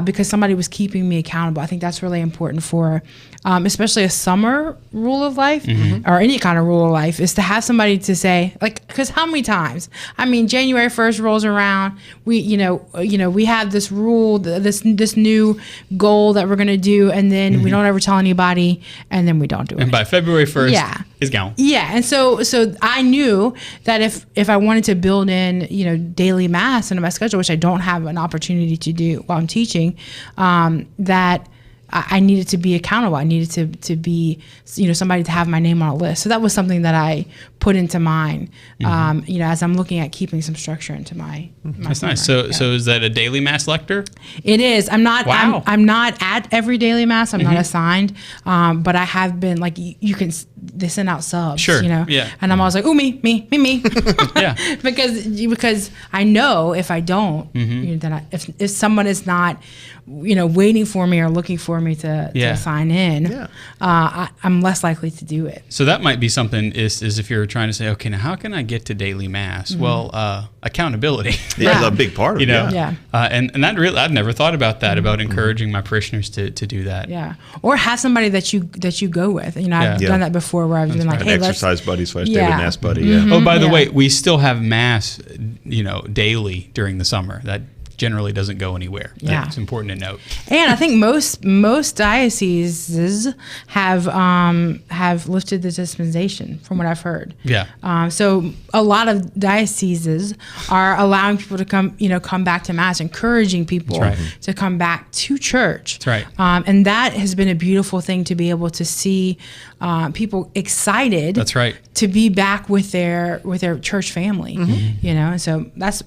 Speaker 3: because somebody was keeping me accountable. I think that's really important for especially a summer rule of life or any kind of rule of life, is to have somebody to say, like, because how many times? I mean, January 1st rolls around, we have this rule, this new goal that we're going to do, and then we don't ever tell anybody, and then we don't do it.
Speaker 1: And by February 1st, it's gone.
Speaker 3: Yeah, and so I knew that if I wanted to build in, daily mass into my schedule, which I don't have an opportunity to do while I'm teaching, that I needed to be accountable. I needed to be, somebody to have my name on a list. So that was something that I put into mine, as I'm looking at keeping some structure into my
Speaker 1: That's nice. So is that a daily mass lector?
Speaker 3: It is. I'm not.
Speaker 1: Wow.
Speaker 3: I'm not at every daily mass. I'm not assigned, but I have been. Like you can. They send out subs.
Speaker 1: Sure. Yeah.
Speaker 3: And I'm always like, ooh, me.
Speaker 1: Yeah.
Speaker 3: because I know if I don't, then if someone is not, waiting for me or looking for me to sign in, I'm less likely to do it.
Speaker 1: So that might be something is if you're trying to say, okay, now how can I get to daily mass? Well, accountability.
Speaker 2: That's a big part of it.
Speaker 1: And that really, I'd never thought about that, about encouraging my parishioners to do that.
Speaker 3: Yeah. Or have somebody that you go with. I've done that before, where I've been like,
Speaker 2: an
Speaker 3: hey,
Speaker 2: exercise buddy / daily mass buddy.
Speaker 1: Oh, by the way, we still have mass, daily during the summer. That generally doesn't go anywhere.
Speaker 3: Yeah.
Speaker 1: It's important to note.
Speaker 3: And I think most dioceses have lifted the dispensation, from what I've heard.
Speaker 1: Yeah.
Speaker 3: So a lot of dioceses are allowing people to come back to mass, encouraging people to come back to church.
Speaker 1: That's right.
Speaker 3: And that has been a beautiful thing, to be able to see people excited.
Speaker 1: That's right.
Speaker 3: To be back with their church family. And so that's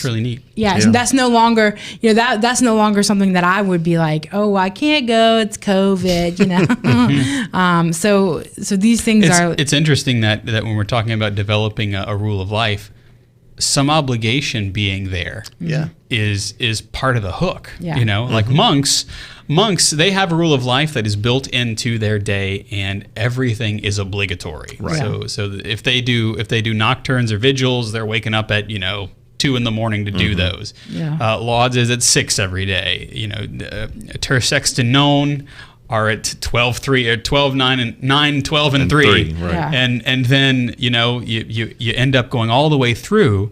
Speaker 1: really neat.
Speaker 3: Yeah, so that's no longer, that's no longer something that I would be like, oh, I can't go, it's COVID, So these things are.
Speaker 1: It's interesting that when we're talking about developing a rule of life, some obligation being there is part of the hook. Like monks, they have a rule of life that is built into their day, and everything is obligatory. Right. So if they do nocturnes or vigils, they're waking up at 2 in the morning to do those. Lauds is at 6 every day. Ter Sexta Non are at 12, 3, or 12, 9, and 9, 12, and 3.
Speaker 2: Right.
Speaker 1: And then you end up going all the way through.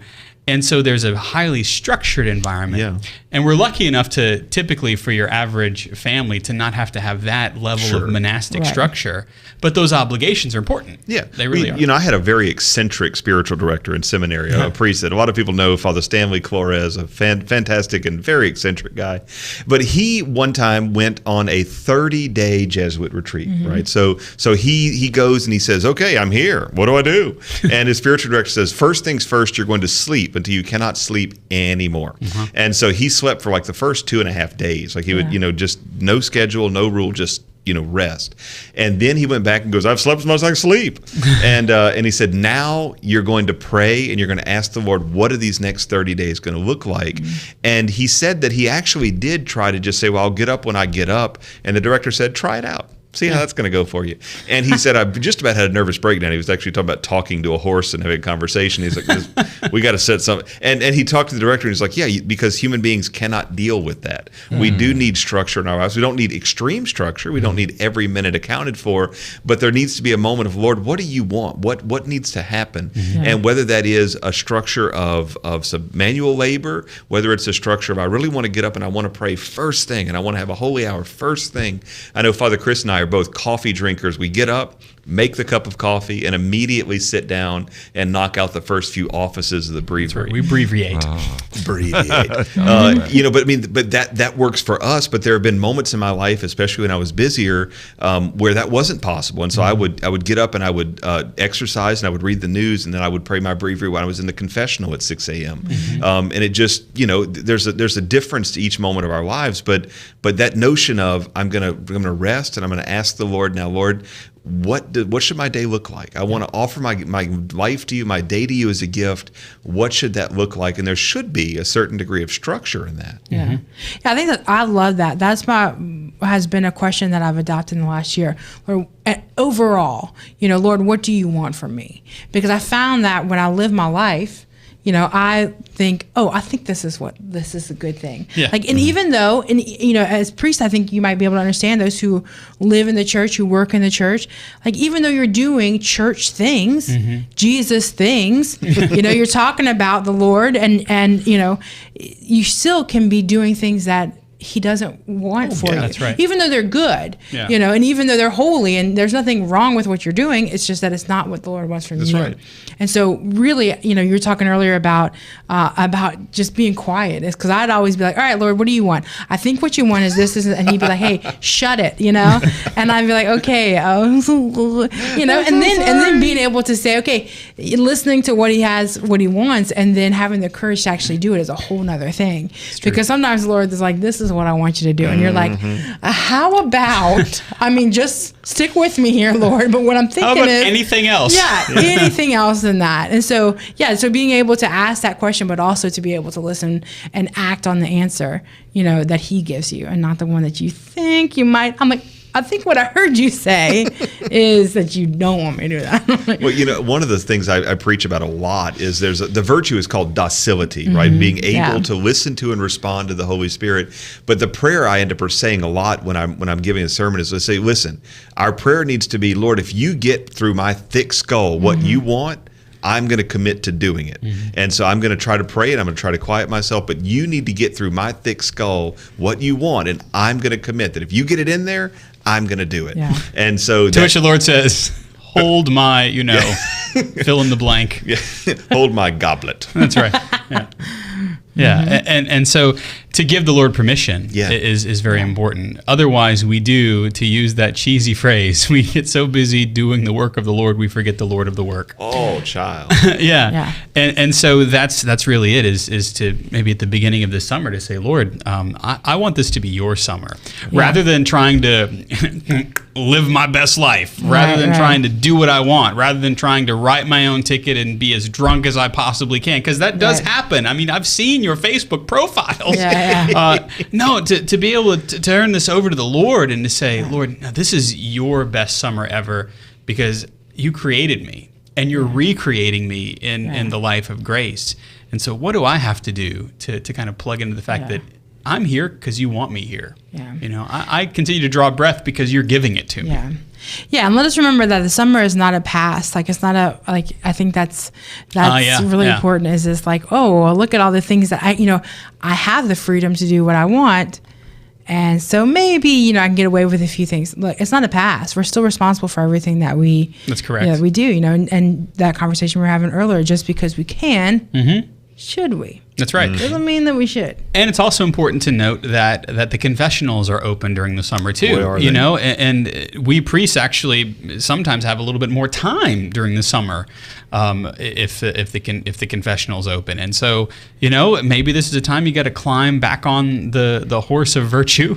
Speaker 1: And so there's a highly structured environment.
Speaker 2: Yeah.
Speaker 1: And we're lucky enough to typically for your average family to not have to have that level of monastic structure. But those obligations are important.
Speaker 2: Yeah.
Speaker 1: They really are.
Speaker 2: You know, I had a very eccentric spiritual director in seminary, a priest that a lot of people know, Father Stanley Flores, a fantastic and very eccentric guy. But he one time went on a 30-day Jesuit retreat, right? So he goes and he says, okay, I'm here. What do I do? And his spiritual director says, first things first, you're going to sleep until you cannot sleep anymore. And so he slept for like the first 2.5 days. Like he would, just no schedule, no rule, just rest. And then he went back and goes, I've slept as much as I can sleep. And he said, now you're going to pray and you're going to ask the Lord, what are these next 30 days going to look like? And he said that he actually did try to just say, well, I'll get up when I get up. And the director said, try it out. See how that's going to go for you. And he said, I've just about had a nervous breakdown. He was actually talking about talking to a horse and having a conversation. He's like, we got to set something. And he talked to the director and he's like, yeah, because human beings cannot deal with that. We do need structure in our lives. We don't need extreme structure. We don't need every minute accounted for. But there needs to be a moment of, Lord, what do you want? What needs to happen? And whether that is a structure of some manual labor, whether it's a structure of I really want to get up and I want to pray first thing and I want to have a holy hour first thing. I know Father Chris and I are both coffee drinkers. We get up, make the cup of coffee, and immediately sit down and knock out the first few offices of the breviary.
Speaker 1: Right. We abbreviate.
Speaker 2: But that works for us. But there have been moments in my life, especially when I was busier, where that wasn't possible. And so I would get up and I would exercise and I would read the news and then I would pray my breviary when I was in the confessional at 6 a.m. And it just, there's a difference to each moment of our lives. But that notion of I'm gonna rest and I'm gonna ask the Lord, now Lord, what should my day look like? I want to offer my life to you, my day to you as a gift. What should that look like? And there should be a certain degree of structure in that.
Speaker 3: Yeah, I think that I love that. That's has been a question that I've adopted in the last year. Lord, overall, Lord, what do you want from me? Because I found that when I live my life, I think, I think this is a good thing. Yeah. Like, and even though, as priests, I think you might be able to understand those who live in the church, who work in the church. Like, even though you're doing church things, Jesus things, you're talking about the Lord, and you still can be doing things that He doesn't want for you.
Speaker 1: That's right.
Speaker 3: Even though they're good, and even though they're holy, and there's nothing wrong with what you're doing, it's just that it's not what the Lord wants from you.
Speaker 2: That's right.
Speaker 3: And so really, you were talking earlier about just being quiet. It's because I'd always be like, all right, Lord, what do you want? I think what you want is this, and He'd be like, hey, shut it, and I'd be like, okay, and then being able to say, okay, listening to what He wants, and then having the courage to actually do it is a whole nother thing. Because sometimes the Lord is like, this is what I want you to do. And you're like, how about, just stick with me here, Lord. But what I'm thinking is
Speaker 1: anything else.
Speaker 3: Yeah, anything else than that. And so, so being able to ask that question, but also to be able to listen and act on the answer, that He gives you and not the one that you think you might. I'm like, I think what I heard you say is that you don't want me to do that.
Speaker 2: Well, one of the things I preach about a lot is the virtue is called docility, right? Being able to listen to and respond to the Holy Spirit. But the prayer I end up saying a lot when I'm giving a sermon is to say, listen, our prayer needs to be, Lord, if you get through my thick skull what you want, I'm going to commit to doing it. And so I'm going to try to pray and I'm going to try to quiet myself, but you need to get through my thick skull what you want, and I'm going to commit that if you get it in there, I'm going to do it. Yeah. And so
Speaker 1: to which the Lord says, hold my, fill in the blank.
Speaker 2: Hold my goblet.
Speaker 1: That's right. Yeah. And so to give the Lord permission is very important. Otherwise, we do, to use that cheesy phrase, we get so busy doing the work of the Lord, we forget the Lord of the work.
Speaker 2: Oh, child.
Speaker 1: Yeah. And so that's really it, is to maybe at the beginning of the summer to say, Lord, I want this to be your summer. Rather than trying to live my best life, rather than trying to do what I want, rather than trying to write my own ticket and be as drunk as I possibly can, because that does happen. I mean, I've seen your Facebook profiles. No, to be able to turn this over to the Lord and to say, Lord, now this is your best summer ever because you created me and you're recreating me in the life of grace. And so what do I have to do to kind of plug into the fact that I'm here because you want me here? I continue to draw breath because you're giving it to me.
Speaker 3: Yeah, and let us remember that the summer is not a past. Like it's not a like. I think that's really important. Is this like, oh, well, look at all the things that I have the freedom to do what I want, and so maybe I can get away with a few things. Look, it's not a past. We're still responsible for everything that we.
Speaker 1: That's correct.
Speaker 3: We do. And that conversation we were having earlier. Just because we can, should we?
Speaker 1: That's right.
Speaker 3: Doesn't mean that we should.
Speaker 1: And it's also important to note that the confessionals are open during the summer too.
Speaker 2: Boy, are they.
Speaker 1: And we priests actually sometimes have a little bit more time during the summer if the confessional's open. And so maybe this is a time you got to climb back on the horse of virtue.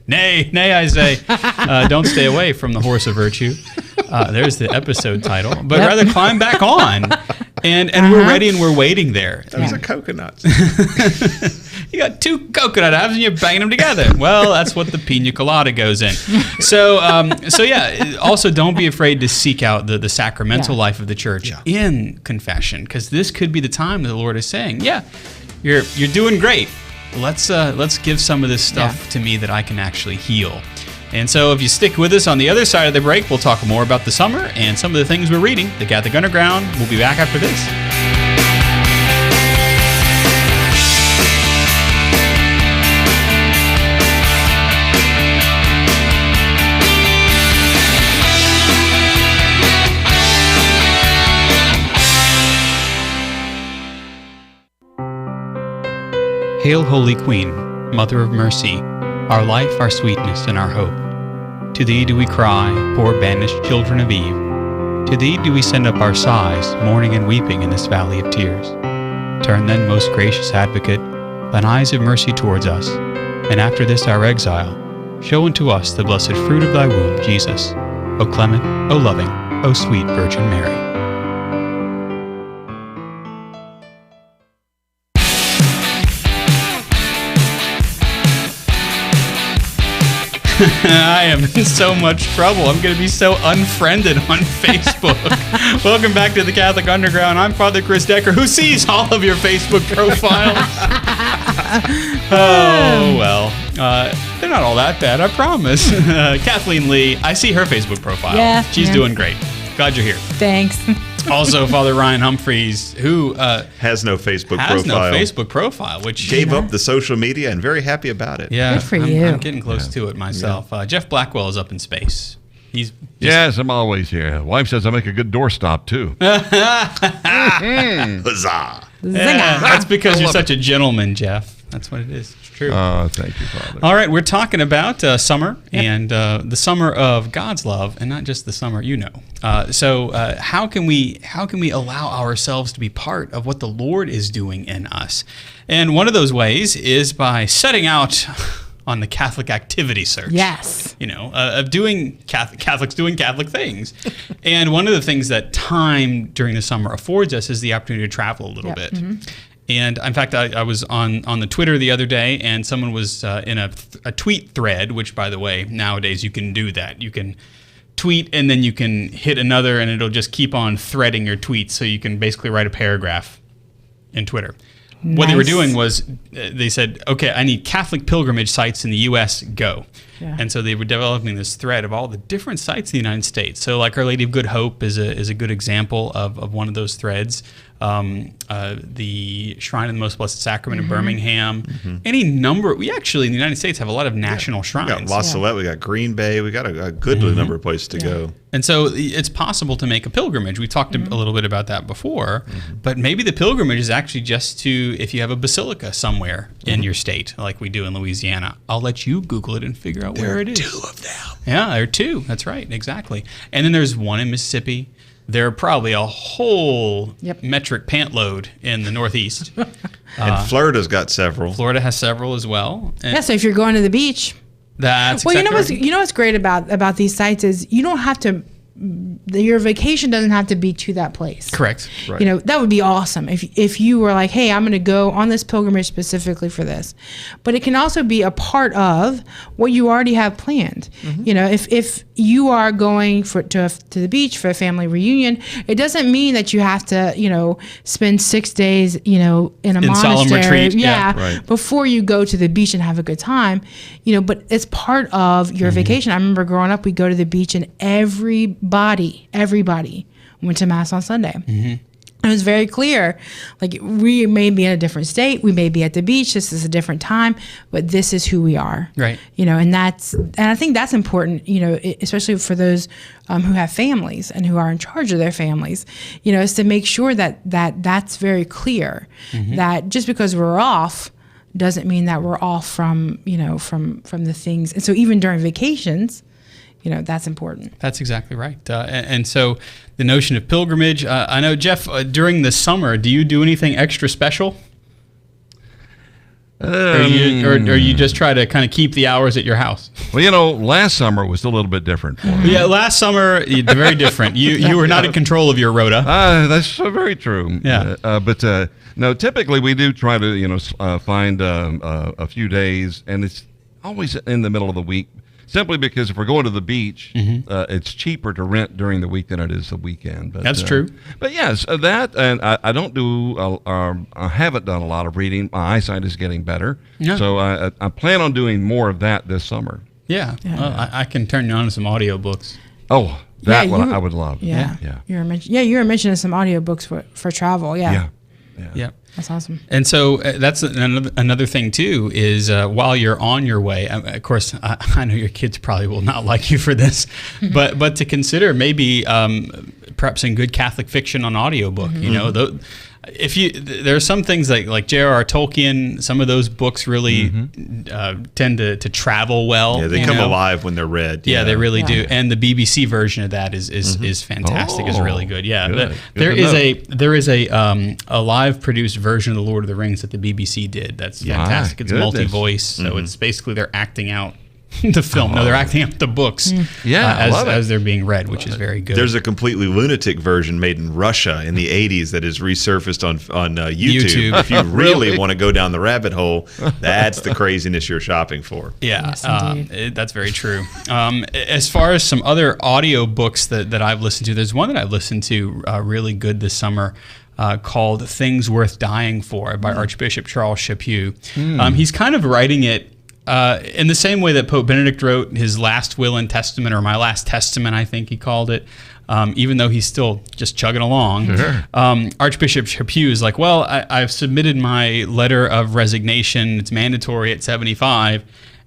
Speaker 1: Nay, I say, don't stay away from the horse of virtue. There's the episode title. But rather climb back on. And we're ready and we're waiting there.
Speaker 2: Those are coconuts.
Speaker 1: You got 2 coconut halves and you're banging them together. Well, that's what the pina colada goes in. So yeah, also don't be afraid to seek out the sacramental life of the church in confession, because this could be the time that the Lord is saying, you're doing great. Let's give some of this stuff to me that I can actually heal. And so if you stick with us on the other side of the break, we'll talk more about the summer and some of the things we're reading. The Catholic Underground. We'll be back after this. Hail, Holy Queen, Mother of Mercy, our life, our sweetness, and our hope. To thee do we cry, poor banished children of Eve. To thee do we send up our sighs, mourning and weeping in this valley of tears. Turn then, most gracious Advocate, thine eyes of mercy towards us, and after this our exile, show unto us the blessed fruit of thy womb, Jesus. O clement, O loving, O sweet Virgin Mary. I am in so much trouble. I'm going to be so unfriended on Facebook. Welcome back to the Catholic Underground. I'm Father Chris Decker, who sees all of your Facebook profiles. Oh, well. They're not all that bad, I promise. Kathleen Lee, I see her Facebook profile.
Speaker 3: Yeah.
Speaker 1: She's doing great. Glad you're here.
Speaker 3: Thanks.
Speaker 1: Also, Father Ryan Humphreys, who
Speaker 2: has no Facebook profile.
Speaker 1: Which
Speaker 2: gave up the social media and very happy about it.
Speaker 1: Yeah,
Speaker 3: good for you.
Speaker 1: I'm getting close to it myself. Jeff Blackwell is up in space. He's
Speaker 4: yes, I'm always here. Wife says I make a good doorstop too.
Speaker 2: Huzzah!
Speaker 1: Yeah, that's because you're such a gentleman, Jeff. That's what it is. It's true.
Speaker 4: Oh, thank you, Father.
Speaker 1: All right, we're talking about summer and the summer of God's love, and not just the summer, So how can we allow ourselves to be part of what the Lord is doing in us? And one of those ways is by setting out on the Catholic activity search.
Speaker 3: Yes.
Speaker 1: Of doing Catholics doing Catholic things. And one of the things that time during the summer affords us is the opportunity to travel a little bit. Mm-hmm. And in fact, I was on the Twitter the other day, and someone was in a tweet thread, which, by the way, nowadays you can do that. You can tweet, and then you can hit another, and it'll just keep on threading your tweets. So you can basically write a paragraph in Twitter. Nice. What they were doing was they said, okay, I need Catholic pilgrimage sites in the U.S., go. Yeah. And so they were developing this thread of all the different sites in the United States. So like Our Lady of Good Hope is a good example of one of those threads. The Shrine of the Most Blessed Sacrament in Birmingham. Mm-hmm. Any number. We actually in the United States have a lot of national shrines.
Speaker 2: We got La Salette, we got Green Bay, we got a good number of places to go.
Speaker 1: And so it's possible to make a pilgrimage. We talked a little bit about that before, but maybe the pilgrimage is actually just to, if you have a basilica somewhere in your state, like we do in Louisiana, I'll let you Google it and figure out where it is.
Speaker 2: There are 2 of them.
Speaker 1: Yeah, there are 2. That's right, exactly. And then there's one in Mississippi. There are probably a whole metric pant load in the Northeast.
Speaker 2: And Florida's got several.
Speaker 1: Florida has several as well. And
Speaker 3: so if you're going to the beach.
Speaker 1: That's
Speaker 3: well,
Speaker 1: exactly
Speaker 3: you know what's great about these sites is you don't have to your vacation doesn't have to be to that place.
Speaker 1: Correct.
Speaker 2: Right.
Speaker 3: You know, that would be awesome if you were like, hey, I'm going to go on this pilgrimage specifically for this. But it can also be a part of what you already have planned. You know, if you are going to the beach for a family reunion, it doesn't mean that you have to, you know, spend 6 days, you know, in a monastery.
Speaker 1: Solemn retreat.
Speaker 3: Yeah,
Speaker 2: right.
Speaker 3: before you go to the beach and have a good time. You know, but it's part of your vacation. I remember growing up, we'd go to the beach and everybody went to Mass on Sunday. It was very clear, like, we may be in a different state, we may be at the beach, this is a different time, but this is who we are.
Speaker 1: Right.
Speaker 3: You know, and I think that's important, you know, especially for those who have families and who are in charge of their families, you know, is to make sure that's very clear, that just because we're off doesn't mean that we're off from, you know, from the things. And so even during vacations, you know, that's important.
Speaker 1: That's exactly right. And so the notion of pilgrimage, I know, Jeff, during the summer, do you do anything extra special? Or you just try to kind of keep the hours at your house?
Speaker 4: Well, you know, last summer was a little bit different for me.
Speaker 1: Yeah, last summer, very different. You were not in control of your rota.
Speaker 4: That's very true.
Speaker 1: Yeah.
Speaker 4: But no, typically we do try to, you know, find a few days, and it's always in the middle of the week. Simply because if we're going to the beach, it's cheaper to rent during the week than it is the weekend. But,
Speaker 1: That's true.
Speaker 4: But yes, that, and I don't do, I haven't done a lot of reading. My eyesight is getting better.
Speaker 1: Yeah.
Speaker 4: So I plan on doing more of that this summer.
Speaker 1: Yeah. Well, I can turn you on to some audiobooks.
Speaker 4: Oh, that
Speaker 3: Yeah,
Speaker 4: one I would love.
Speaker 3: Yeah.
Speaker 4: Yeah.
Speaker 3: You were mentioning some audiobooks for travel. Yeah.
Speaker 1: Yeah.
Speaker 3: That's awesome.
Speaker 1: And so that's another thing too, is while you're on your way, of course, I know your kids probably will not like you for this, but to consider maybe perhaps some good Catholic fiction on audiobook, you know, there are some things like J.R.R. Tolkien, some of those books really tend to travel well.
Speaker 2: Yeah, they come alive when they're read.
Speaker 1: Yeah, they really do. And the BBC version of that is fantastic. It's really good. Yeah,
Speaker 4: good.
Speaker 1: there is a live produced version of the Lord of the Rings that the BBC did. That's fantastic. It's
Speaker 4: goodness.
Speaker 1: multi-voice, so it's basically they're acting out the film. No, they're acting out the books as they're being read, which is very good.
Speaker 2: There's a completely lunatic version made in Russia in the 80s that is resurfaced on YouTube. If you really want to go down the rabbit hole, that's the craziness you're shopping for.
Speaker 1: Yeah,
Speaker 3: Yes,
Speaker 1: that's very true. As far as some other audio books that I've listened to, there's one that I listened to really good this summer. Called Things Worth Dying For by Archbishop Charles Chaput. He's kind of writing it in the same way that Pope Benedict wrote his last will and testament, or my last testament, I think he called it, even though he's still just chugging along.
Speaker 4: Sure.
Speaker 1: Archbishop Chaput is like, well, I've submitted my letter of resignation. It's mandatory at 75.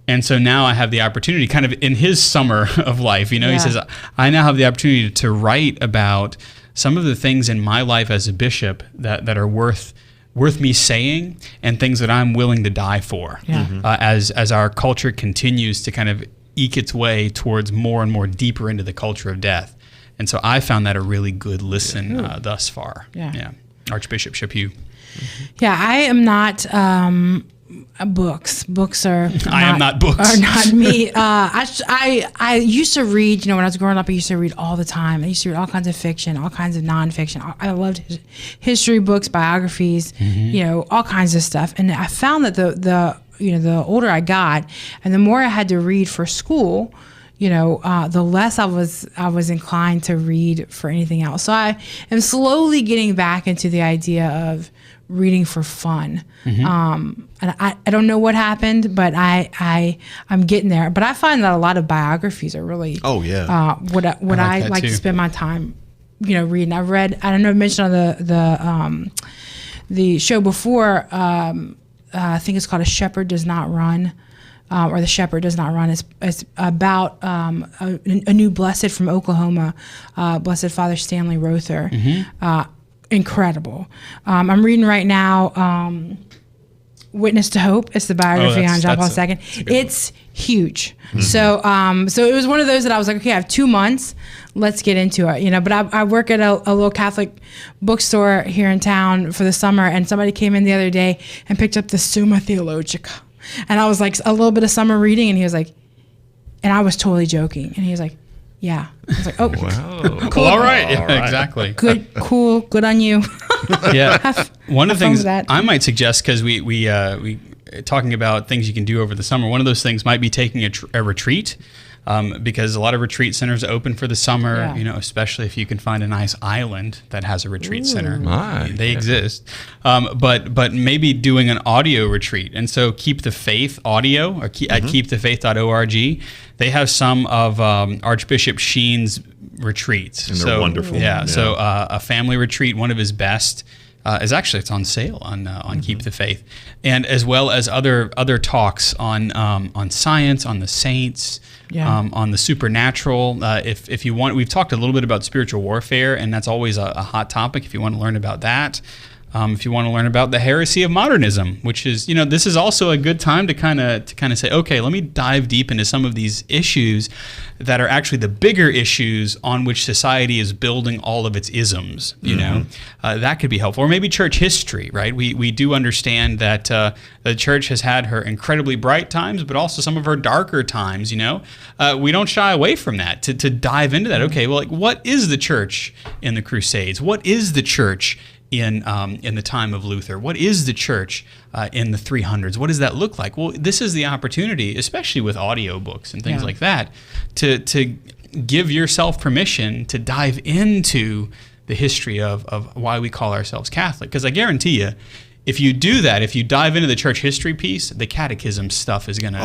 Speaker 1: And so now I have the opportunity, kind of in his summer of life, you know, he says, I now have the opportunity to write about some of the things in my life as a bishop that are worth me saying, and things that I'm willing to die for. As our culture continues to kind of eke its way towards more and more deeper into the culture of death. And so I found that a really good listen thus far. Yeah. Archbishop Chaput.
Speaker 3: Yeah, I am not books. Books are.
Speaker 1: I am not books.
Speaker 3: Are not me. I used to read. You know, when I was growing up, I used to read all the time. I used to read all kinds of fiction, all kinds of nonfiction. I loved history books, biographies. You know, all kinds of stuff. And I found that the older I got, and the more I had to read for school, you know, the less I was inclined to read for anything else. So I am slowly getting back into the idea of reading for fun. And I don't know what happened, but I'm getting there. But I find that a lot of biographies are really what I like to spend my time, you know, reading. I've read, I don't know, I mentioned on the show before, I think it's called A Shepherd Does Not Run. Or The Shepherd Does Not Run. It's about a new blessed from Oklahoma, Blessed Father Stanley Rother. Incredible. I'm reading right now Witness to Hope. It's the biography on John Paul II. It's huge. So it was one of those that I was like, okay, I have 2 months. Let's get into it. You know, but I work at a little Catholic bookstore here in town for the summer, and somebody came in the other day and picked up the Summa Theologica. And I was like, a little bit of summer reading, and he was like, and I was totally joking. And he was like, Yeah. I was like, oh,
Speaker 4: Wow.
Speaker 3: cool.
Speaker 1: All right. Yeah, exactly.
Speaker 3: Good, cool, good on you.
Speaker 1: Yeah. One of the
Speaker 3: fun
Speaker 1: things
Speaker 3: with that.
Speaker 1: I might suggest, because we talking about things you can do over the summer, one of those things might be taking a retreat. Because a lot of retreat centers open for the summer,
Speaker 3: Yeah.
Speaker 1: especially if you can find a nice island that has a retreat center.
Speaker 4: My,
Speaker 1: They
Speaker 4: yeah.
Speaker 1: exist. But maybe doing an audio retreat. And so Keep the Faith audio, or at keepthefaith.org, they have some of Archbishop Sheen's retreats.
Speaker 2: And they're wonderful.
Speaker 1: Yeah,
Speaker 2: Yeah.
Speaker 1: so a family retreat, one of his best, is actually, it's on sale on Keep the Faith, and as well as other talks on science, on the saints, on the supernatural. If you want, we've talked a little bit about spiritual warfare, and that's always a hot topic. If you want to learn about that. If you want to learn about the heresy of modernism, which is, this is also a good time to kind of say, okay, let me dive deep into some of these issues that are actually the bigger issues on which society is building all of its isms. That could be helpful, or maybe church history, right? We do understand that the church has had her incredibly bright times, but also some of her darker times. We don't shy away from that to dive into that. Okay, well, what is the church in the Crusades? What is the church in the time of Luther? What is the church in the 300s? What does that look like? Well, this is the opportunity, especially with audiobooks and things like that, to give yourself permission to dive into the history of why we call ourselves Catholic. Because I guarantee you, if you do that, if you dive into the church history piece, the catechism stuff is gonna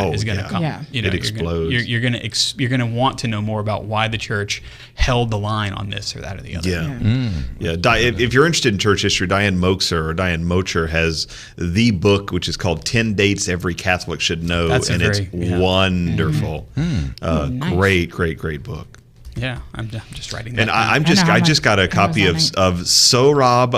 Speaker 1: come.
Speaker 3: Yeah.
Speaker 2: It explodes.
Speaker 1: You're gonna want to know more about why the church held the line on this or that or the other.
Speaker 2: If you're interested in church history, Diane Mocher has the book, which is called 10 Dates Every Catholic Should Know.
Speaker 1: That's
Speaker 2: it's wonderful.
Speaker 3: Nice.
Speaker 2: Great book.
Speaker 1: Yeah, I'm just writing that.
Speaker 2: And
Speaker 1: down.
Speaker 2: I just got a copy of Sohrab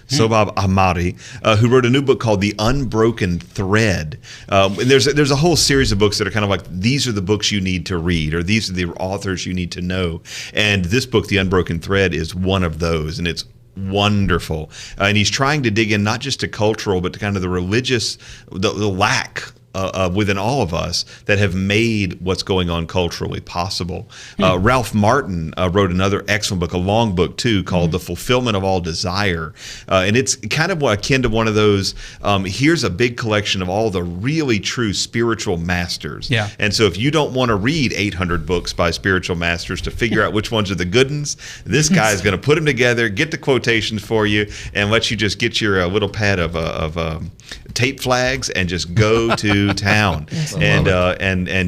Speaker 2: Ahmari, who wrote a new book called The Unbroken Thread. And there's a whole series of books that are kind of like, these are the books you need to read, or these are the authors you need to know. And this book, The Unbroken Thread, is one of those, and it's wonderful. And he's trying to dig in not just to cultural, but to kind of the religious, the lack within all of us that have made what's going on culturally possible. Ralph Martin wrote another excellent book, a long book too, called The Fulfillment of All Desire. And it's kind of akin to one of those, here's a big collection of all the really true spiritual masters.
Speaker 1: Yeah.
Speaker 2: And so if you don't want to read 800 books by spiritual masters to figure out which ones are the good ones, this guy is going to put them together, get the quotations for you, and let you just get your little pad of tape flags and just go to town. And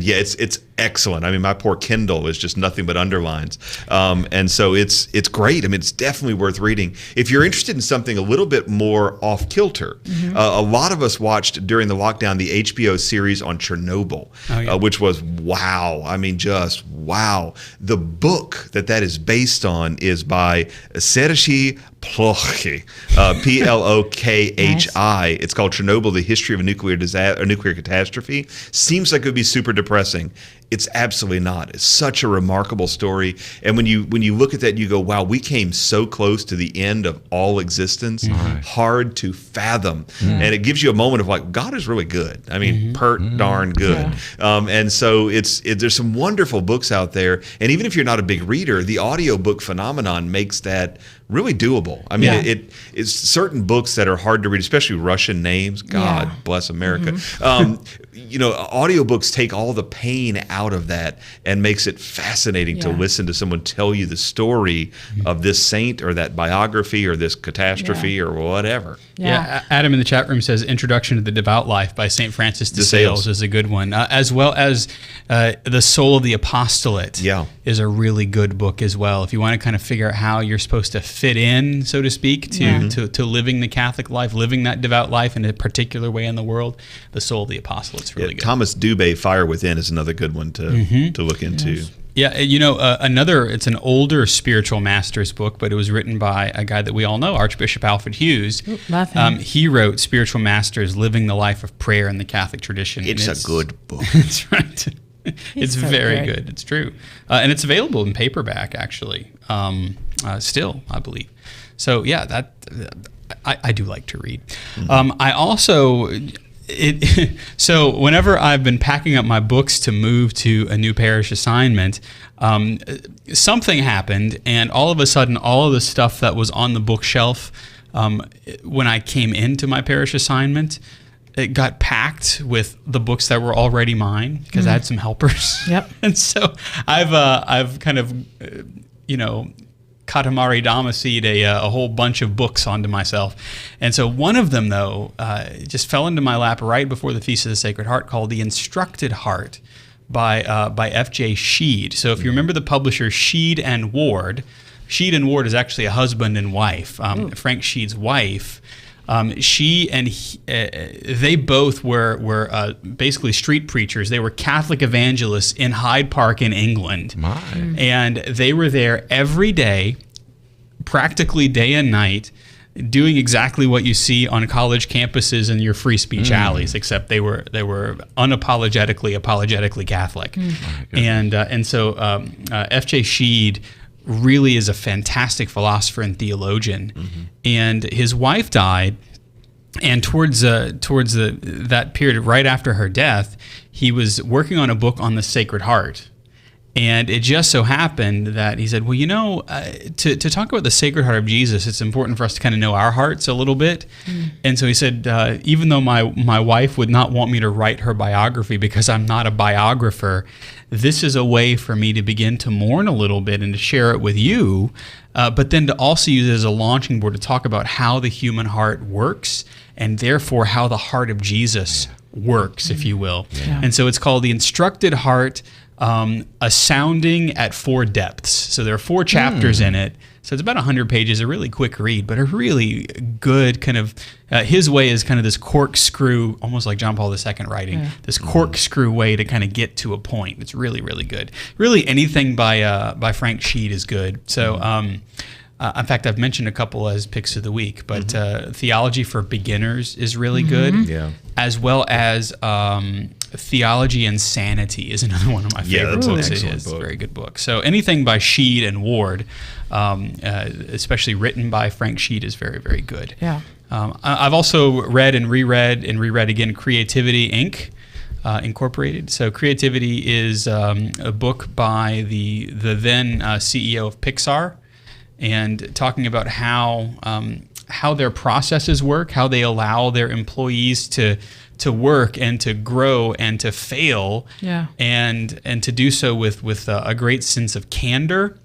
Speaker 2: yeah, it's excellent. I mean, my poor Kindle is just nothing but underlines. And so it's great. I mean, it's definitely worth reading. If you're interested in something a little bit more off kilter, a lot of us watched during the lockdown the HBO series on Chernobyl, which was wow. I mean, just wow. The book that is based on is by Sergei Plokhy, Plokhi. Nice. It's called Chernobyl: The History of a Nuclear Catastrophe. Seems like it would be super depressing. It's absolutely not. It's such a remarkable story. And when you look at that, you go, wow, we came so close to the end of all existence. Hard to fathom. And it gives you a moment of like, God is really good. I mean, darn good. Yeah. And so there's some wonderful books out there. And even if you're not a big reader, the audiobook phenomenon makes that really doable. I mean, it's certain books that are hard to read, especially Russian names. God bless America. Audiobooks take all the pain out of that and makes it fascinating to listen to someone tell you the story of this saint or that biography or this catastrophe or whatever.
Speaker 1: Yeah, Adam in the chat room says Introduction to the Devout Life by St. Francis de Sales is a good one, as well as The Soul of the Apostolate is a really good book as well. If you want to kind of figure out how you're supposed to fit in, so to speak, to living the Catholic life, living that devout life in a particular way in the world, The Soul of the Apostolate's really good.
Speaker 2: Thomas Dubé, Fire Within, is another good one to look into.
Speaker 1: Yes. Yeah, it's an older spiritual master's book, but it was written by a guy that we all know, Archbishop Alfred Hughes.
Speaker 3: Love him.
Speaker 1: He wrote Spiritual Masters, Living the Life of Prayer in the Catholic Tradition.
Speaker 2: It's a good book.
Speaker 1: That's right. It's so very good. It's true. And it's available in paperback, actually, still, I believe. So, yeah, I do like to read. I also... So whenever I've been packing up my books to move to a new parish assignment, something happened, and all of a sudden, all of the stuff that was on the bookshelf when I came into my parish assignment, it got packed with the books that were already mine because I had some helpers.
Speaker 3: Yep.
Speaker 1: And so I've kind of Katamari Damacy'd a whole bunch of books onto myself. And so one of them, though, just fell into my lap right before the Feast of the Sacred Heart, called The Instructed Heart by F.J. Sheed. So if you remember the publisher Sheed and Ward is actually a husband and wife. Frank Sheed's wife, they both were basically street preachers. They were Catholic evangelists in Hyde Park in England. And they were there every day, practically day and night, doing exactly what you see on college campuses and your free speech alleys, except they were apologetically Catholic. And so F.J. Sheed really is a fantastic philosopher and theologian. And his wife died, and towards that period right after her death, he was working on a book on the Sacred Heart. And it just so happened that he said, well, to talk about the Sacred Heart of Jesus, it's important for us to kind of know our hearts a little bit. And so he said, even though my wife would not want me to write her biography because I'm not a biographer, this is a way for me to begin to mourn a little bit and to share it with you, but then to also use it as a launching board to talk about how the human heart works and therefore how the heart of Jesus works, if you will. And so it's called The Instructed Heart, a sounding at 4 depths. So there are 4 chapters in it. So it's about 100 pages, a really quick read, but a really good kind of, his way is kind of this corkscrew, almost like John Paul II writing, this corkscrew way to kind of get to a point. It's really, really good. Really anything by Frank Sheed is good. So, in fact, I've mentioned a couple as picks of the week, but Theology for Beginners is really good, as well as Theology and Sanity is another one of my favorite books. It is a very good book. So anything by Sheed and Ward, especially written by Frank Sheed, is very, very good. I've also read and reread again Creativity, Inc., Incorporated. So Creativity is a book by the then CEO of Pixar, and talking about how their processes work, how they allow their employees to work and to grow and to fail, and to do so with a great sense of candor.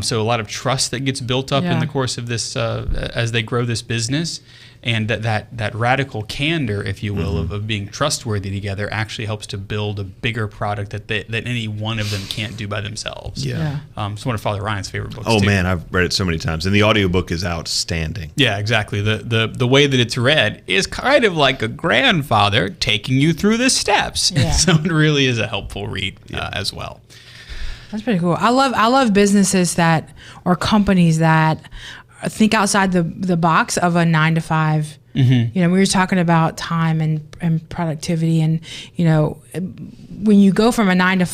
Speaker 1: So a lot of trust that gets built up in the course of this as they grow this business. And that radical candor, if you will, of being trustworthy together actually helps to build a bigger product that any one of them can't do by themselves. It's one of Father Ryan's favorite books.
Speaker 2: Man, I've read it so many times. And the audiobook is outstanding. Yeah,
Speaker 1: exactly. The way that it's read is kind of like a grandfather taking you through the steps. So it really is a helpful read as well.
Speaker 3: That's pretty cool. I love businesses or companies that think outside the box of a 9 to 5. We were talking about time and productivity, and when you go from a 9 to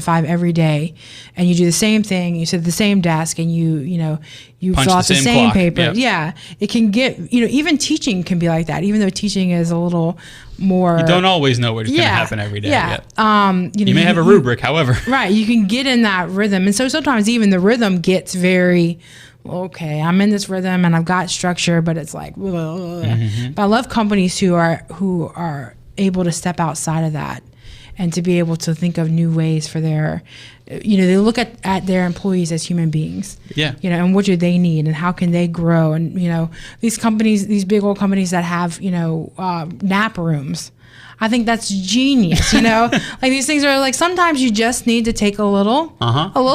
Speaker 3: 5 every day, and you do the same thing, you sit at the same desk, and you fill out the same paper. It can get even teaching can be like that. Even though teaching is a little more,
Speaker 1: you don't always know what's going to happen every day. You may have a rubric, however.
Speaker 3: Right, you can get in that rhythm, and so sometimes even the rhythm gets very. Okay, I'm in this rhythm and I've got structure, but it's like, blah, blah, blah. But I love companies who are able to step outside of that and to be able to think of new ways for their, they look at their employees as human beings. And what do they need and how can they grow? And, these companies, these big old companies that have, nap rooms. I think that's genius, like these things are like sometimes you just need to take a little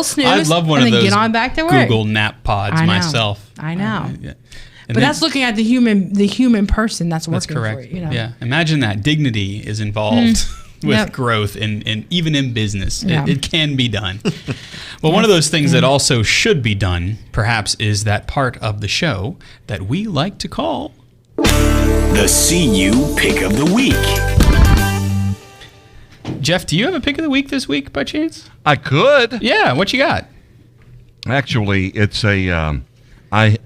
Speaker 3: snooze.
Speaker 1: I love one
Speaker 3: and
Speaker 1: of
Speaker 3: then
Speaker 1: those
Speaker 3: get on back to work.
Speaker 1: Google nap pods myself.
Speaker 3: I know. But that's looking at the human person that's working for you.
Speaker 1: Imagine that dignity is involved with growth and even in business. It can be done. Well, one of those things that also should be done, perhaps, is that part of the show that we like to call
Speaker 8: the CU Pick of the Week.
Speaker 1: Jeff, do you have a pick of the week this week by chance?
Speaker 4: I could.
Speaker 1: Yeah, what you got?
Speaker 4: Actually, it's I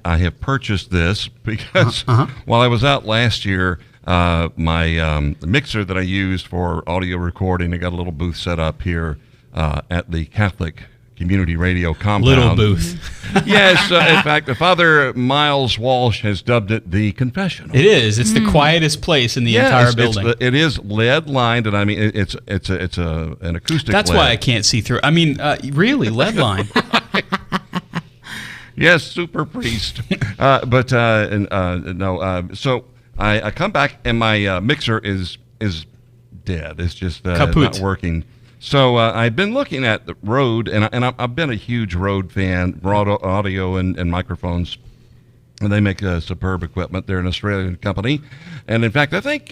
Speaker 4: have purchased this because while I was out last year, My mixer that I use for audio recording, I got a little booth set up here at the Catholic Community Radio compound.
Speaker 1: Little booth.
Speaker 4: Yes, in fact, Father Miles Walsh has dubbed it the confessional.
Speaker 1: It is. It's the quietest place in the entire building.
Speaker 4: It is lead lined, and I mean it's an acoustic.
Speaker 1: That's
Speaker 4: lead.
Speaker 1: why I can't see through. I mean, really, lead line.
Speaker 4: Yes, super priest. So I come back and my mixer is dead. It's just not working. So I've been looking at the Rode, and I've been a huge Rode fan, Rode audio and microphones. And they make superb equipment. They're an Australian company. And in fact, I think,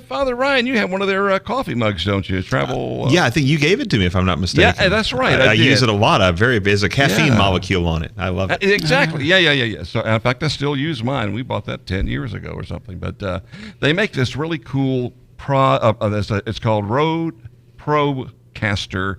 Speaker 4: Father Ryan, you have one of their coffee mugs, don't you? Travel.
Speaker 2: Yeah, I think you gave it to me, if I'm not mistaken.
Speaker 4: Yeah, that's right.
Speaker 2: I use it a lot. There's a caffeine molecule on it. I love it.
Speaker 4: Exactly. Yeah. So, in fact, I still use mine. We bought that 10 years ago or something. But they make this really cool it's called Rode Procaster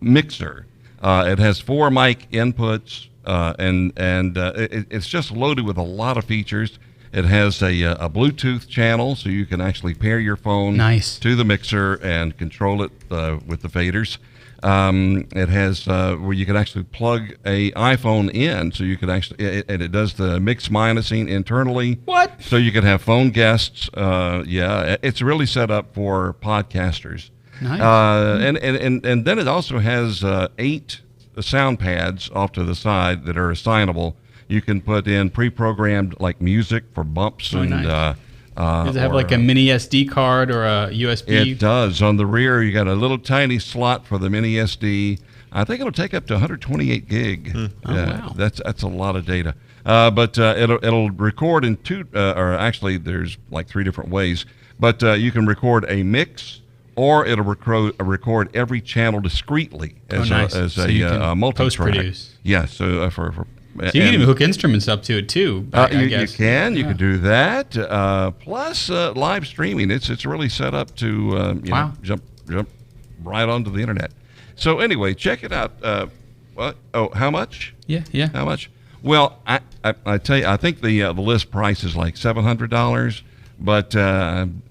Speaker 4: mixer. It has 4 mic inputs. It's just loaded with a lot of features. It has a Bluetooth channel, so you can actually pair your phone to the mixer and control it with the faders. It has where you can actually plug a iPhone in, so you can actually it does the mix minusing internally.
Speaker 1: What?
Speaker 4: So you can have phone guests. It's really set up for podcasters.
Speaker 1: Nice.
Speaker 4: And then it also has 8 sound pads off to the side that are assignable. You can put in pre-programmed like music for bumps and.
Speaker 1: Nice. Does it have like a mini SD card or a USB?
Speaker 4: It does. On the rear, you got a little tiny slot for the mini SD. I think it'll take up to 128 gig.
Speaker 1: Wow.
Speaker 4: That's a lot of data. But it'll record in 2, or actually there's like 3 different ways. But you can record a mix, or it'll record every channel discreetly as a multi-track.
Speaker 1: Post-produce.
Speaker 4: Yeah, so
Speaker 1: so you can even hook instruments up to it too.
Speaker 4: You can. You can do that. Plus live streaming. It's really set up to jump right onto the internet. So anyway, check it out. What? Oh, how much?
Speaker 1: Yeah.
Speaker 4: How much? Well, I tell you, I think the list price is like $700. But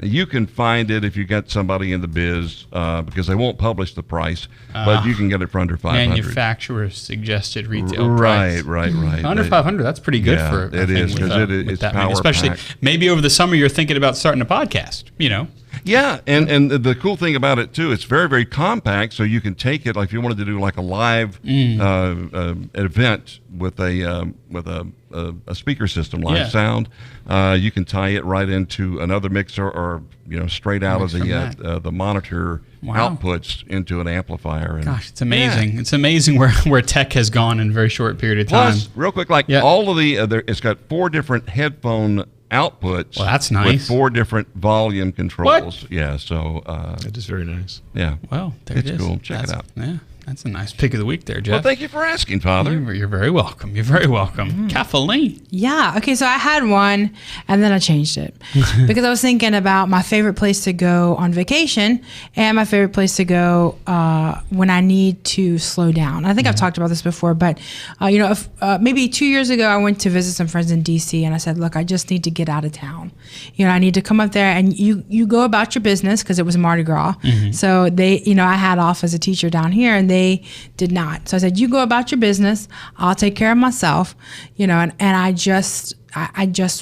Speaker 4: you can find it if you got somebody in the biz because they won't publish the price, but you can get it for under $500.
Speaker 1: Manufacturer's suggested retail price.
Speaker 4: Right.
Speaker 1: Under $500, that's pretty good for
Speaker 4: it is because it's power
Speaker 1: especially
Speaker 4: packed.
Speaker 1: Maybe over the summer you're thinking about starting a podcast.
Speaker 4: Yeah, and the cool thing about it too, it's very, very compact, so you can take it like if you wanted to do like a live event with a speaker system, live sound. You can tie it right into another mixer, or straight out of the monitor outputs into an amplifier. And,
Speaker 1: gosh, it's amazing! Yeah. It's amazing where tech has gone in a very short period of time.
Speaker 4: Plus, real quick, all of it's got 4 different headphone outputs.
Speaker 1: Well, that's nice.
Speaker 4: With 4 different volume controls.
Speaker 1: What?
Speaker 4: Yeah, so
Speaker 2: it is very nice.
Speaker 4: Yeah.
Speaker 1: Well,
Speaker 4: it's cool. Check it out.
Speaker 1: Yeah. That's a nice pick of the week there, Jeff.
Speaker 4: Well, thank you for asking, Father.
Speaker 1: You're very welcome. You're very welcome. Kathleen.
Speaker 3: Yeah. Okay, so I had one, and then I changed it because I was thinking about my favorite place to go on vacation and my favorite place to go when I need to slow down. I think I've talked about this before, but maybe 2 years ago, I went to visit some friends in D.C., and I said, look, I just need to get out of town. I need to come up there, and you go about your business because it was Mardi Gras. So they, I had off as a teacher down here, and they did not. So I said, you go about your business. I'll take care of myself, and I just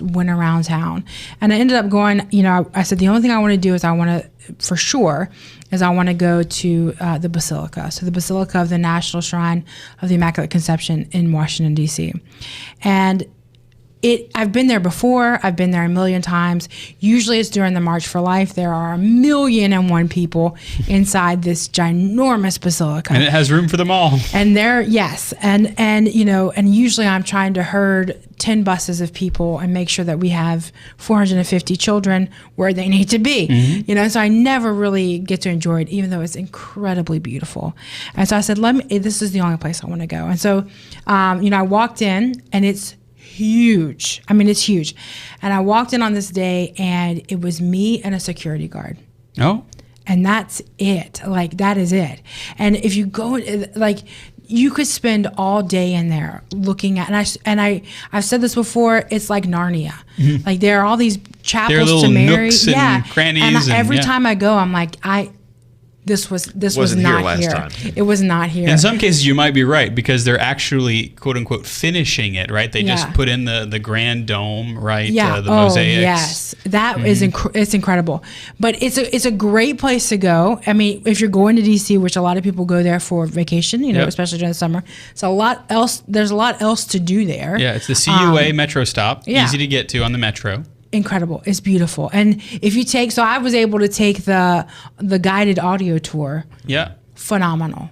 Speaker 3: went around town, and I ended up going, I said, the only thing I want to do is I want to go to the Basilica. So the Basilica of the National Shrine of the Immaculate Conception in Washington, D.C. And I've been there before. I've been there a million times. Usually it's during the March for Life. There are 1,000,001 people inside this ginormous basilica.
Speaker 1: And it has room for them all.
Speaker 3: And and usually I'm trying to herd 10 buses of people and make sure that we have 450 children where they need to be. So I never really get to enjoy it, even though it's incredibly beautiful. And so I said, this is the only place I want to go. And so, I walked in, and it's huge. I mean, it's huge. And I walked in on this day, and it was me and a security guard.
Speaker 1: Oh.
Speaker 3: And that's it. Like, that is it. And if you go, you could spend all day in there looking at, I've said this before, it's like Narnia. Like there are all these chapels to Mary.
Speaker 1: Nooks and crannies.
Speaker 3: Every time I go, I'm like, this was not here. It was not here.
Speaker 1: In some cases, you might be right because they're actually quote unquote finishing it, right? They just put in the grand dome, right?
Speaker 3: Yeah.
Speaker 1: The mosaics.
Speaker 3: Yes, that is it's incredible. But it's a great place to go. I mean, if you're going to DC, which a lot of people go there for vacation, especially during the summer, there's a lot else to do there.
Speaker 1: Yeah, it's the CUA metro stop, easy to get to on the metro.
Speaker 3: Incredible. It's beautiful. And if you so I was able to take the guided audio tour.
Speaker 1: Yeah.
Speaker 3: Phenomenal.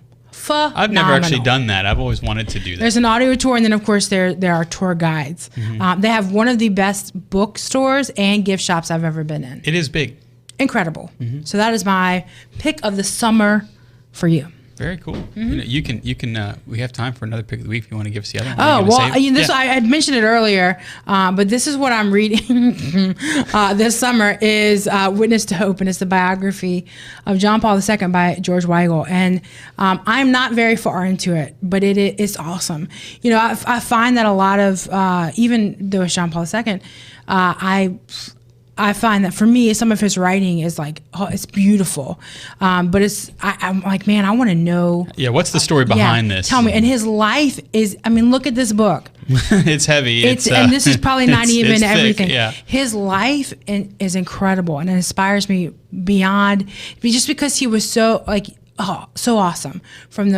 Speaker 1: I've never actually done that. I've always wanted to do that.
Speaker 3: There's an audio tour, and then of course there are tour guides. They have one of the best bookstores and gift shops I've ever been in.
Speaker 1: It is big.
Speaker 3: Incredible. So that is my pick of the summer for you.
Speaker 1: Very cool. You can. We have time for another pick of the week if you want to give us the other one.
Speaker 3: Oh well, I had mentioned it earlier, but this is what I'm reading this summer is "Witness to Hope," and it's the biography of John Paul II by George Weigel. And I'm not very far into it, but it's awesome. I find that a lot of even though it's John Paul II, I find that for me, some of his writing is like, it's beautiful. But I'm like, man, I want to know.
Speaker 1: Yeah, what's the story behind this?
Speaker 3: Tell me. And his life is, look at this book.
Speaker 1: It's heavy.
Speaker 3: And this is probably not even everything.
Speaker 1: Thick, yeah.
Speaker 3: His life is incredible, and it inspires me beyond, just because he was so so awesome from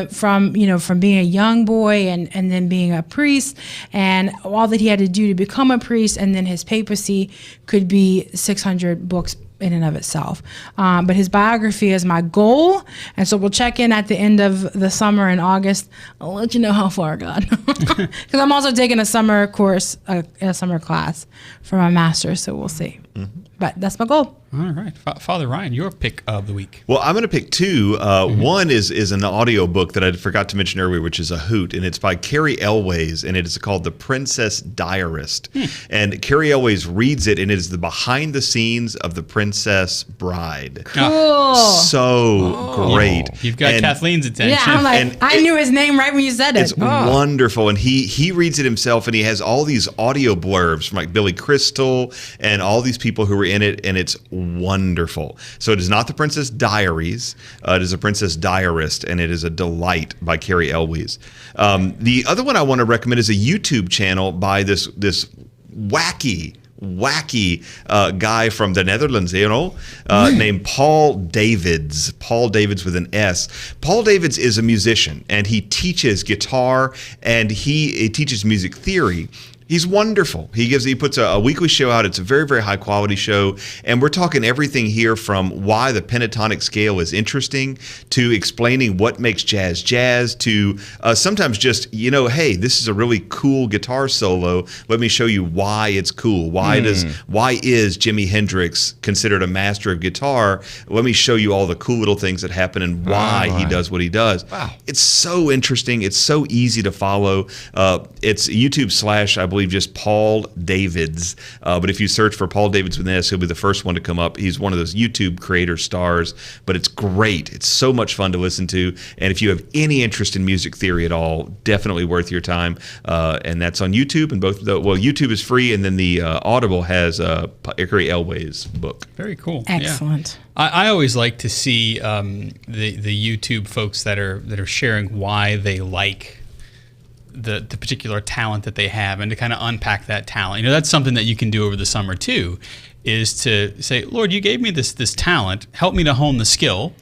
Speaker 3: being a young boy and then being a priest and all that he had to do to become a priest, and then his papacy could be 600 books in and of itself. But his biography is my goal, and so we'll check in at the end of the summer in August. I'll let you know how far I got, because I'm also taking a summer course, a summer class for my master's, so we'll see. But that's my goal.
Speaker 1: All right. Father Ryan, your pick of the week.
Speaker 2: Well, I'm going to pick two. One is an audio book that I forgot to mention earlier, which is a hoot, and it's by Carrie Elways, and it is called The Princess Diarist. And Carrie Elways reads it, and it is the behind the scenes of The Princess Bride.
Speaker 3: Cool.
Speaker 2: So great.
Speaker 1: You've got Kathleen's attention.
Speaker 3: Yeah, I'm like, I knew his name right when you said it.
Speaker 2: It's wonderful, and he reads it himself, and he has all these audio blurbs from like Billy Crystal and all these people who were in it, and it's wonderful. So it is not The Princess Diaries. It is A Princess Diarist, and it is a delight by Carrie Elways. The other one I want to recommend is a YouTube channel by this wacky guy from the Netherlands, named Paul Davids. Paul Davids with an S. Paul Davids is a musician, and he teaches guitar, and he teaches music theory. He's wonderful. He puts a weekly show out. It's a very, very high quality show. And we're talking everything here from why the pentatonic scale is interesting to explaining what makes jazz jazz to sometimes just, hey, this is a really cool guitar solo. Let me show you why it's cool. Why is Jimi Hendrix considered a master of guitar? Let me show you all the cool little things that happen and why he does what he does. Wow. It's so interesting. It's so easy to follow. It's YouTube / I believe just Paul Davids. But if you search for Paul Davids with an S, he'll be the first one to come up. He's one of those YouTube creator stars, but it's great. It's so much fun to listen to. And if you have any interest in music theory at all, definitely worth your time. And that's on YouTube. And YouTube is free, and then the Audible has Carrie Elways' book.
Speaker 1: Very cool.
Speaker 3: Excellent.
Speaker 1: Yeah. I always like to see the YouTube folks that are sharing why they like the particular talent that they have, and to kind of unpack that talent. That's something that you can do over the summer too, is to say, Lord, you gave me this talent, help me to hone the skill,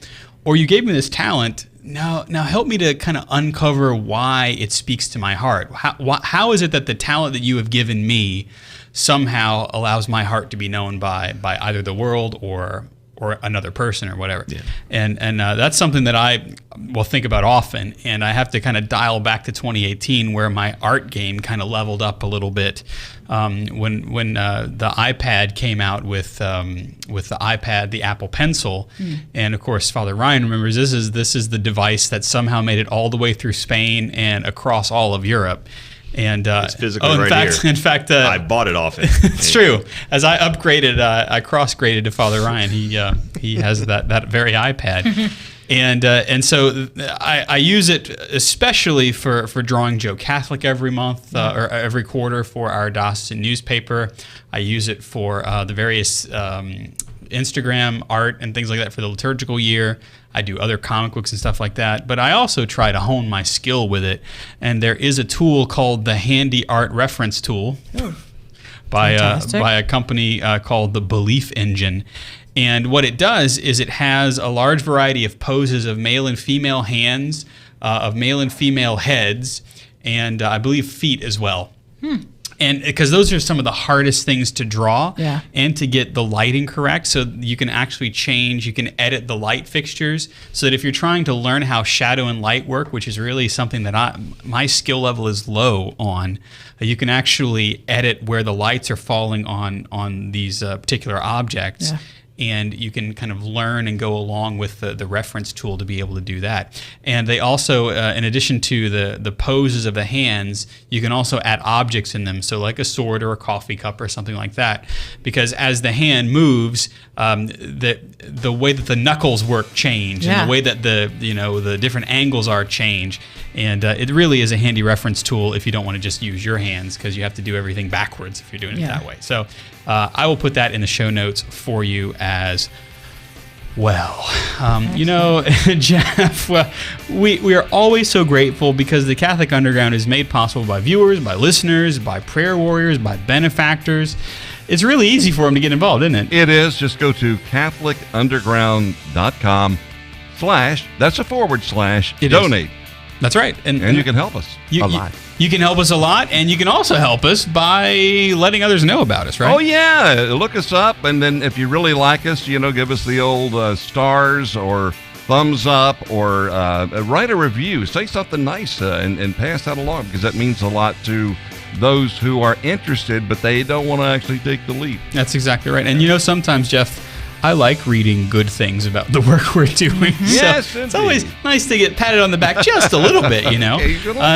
Speaker 1: or you gave me this talent, now help me to kind of uncover why it speaks to my heart. How is it that the talent that you have given me somehow allows my heart to be known by either the world or another person or whatever. Yeah. And that's something that I will think about often, and I have to kind of dial back to 2018 where my art game kind of leveled up a little bit when the iPad came out with the iPad, the Apple Pencil, and of course Father Ryan remembers this is the device that somehow made it all the way through Spain and across all of Europe. And
Speaker 2: it's physically
Speaker 1: here. In fact,
Speaker 2: I bought it off it.
Speaker 1: It's true. As I upgraded, I cross-graded to Father Ryan. He has that very iPad, And so I use it especially for drawing Joe Catholic every month or every quarter for our diocesan newspaper. I use it for the various Instagram art and things like that for the liturgical year. I do other comic books and stuff like that, but I also try to hone my skill with it. And there is a tool called the Handy Art Reference Tool by a company called the Belief Engine. And what it does is it has a large variety of poses of male and female hands, of male and female heads, and I believe feet as well. And because those are some of the hardest things to draw and to get the lighting correct, so you can actually change, you can edit the light fixtures, so that if you're trying to learn how shadow and light work, which is really something that my skill level is low on, you can actually edit where the lights are falling on these particular objects. And you can kind of learn and go along with the reference tool to be able to do that. And they also, in addition to the poses of the hands, you can also add objects in them. So like a sword or a coffee cup or something like that. Because as the hand moves, the way that the knuckles work change, and the way that the different angles are change. And it really is a handy reference tool if you don't want to just use your hands, because you have to do everything backwards if you're doing it that way. So I will put that in the show notes for you as well. Jeff, we are always so grateful because the Catholic Underground is made possible by viewers, by listeners, by prayer warriors, by benefactors. It's really easy for them to get involved, isn't it?
Speaker 4: It is. Just go to CatholicUnderground.com/ that's a / donate.
Speaker 1: That's right.
Speaker 4: And you can help us a lot.
Speaker 1: You can help us a lot, and you can also help us by letting others know about us, right?
Speaker 4: Oh, yeah. Look us up, and then if you really like us, give us the old stars or thumbs up, or write a review. Say something nice and pass that along, because that means a lot to those who are interested, but they don't want to actually take the leap.
Speaker 1: That's exactly right. And sometimes, Jeff, I like reading good things about the work we're doing.
Speaker 4: Yes,
Speaker 1: so it's always nice to get patted on the back just a little bit,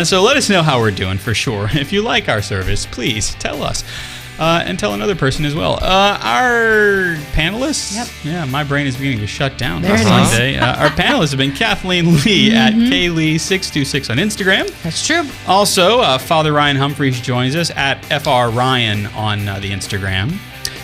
Speaker 1: So let us know how we're doing for sure. If you like our service, please tell us. And tell another person as well. Our panelists, my brain is beginning to shut down this Sunday. Our panelists have been Kathleen Lee at KLee626 on Instagram.
Speaker 3: That's true.
Speaker 1: Also, Father Ryan Humphreys joins us at FR Ryan on the Instagram.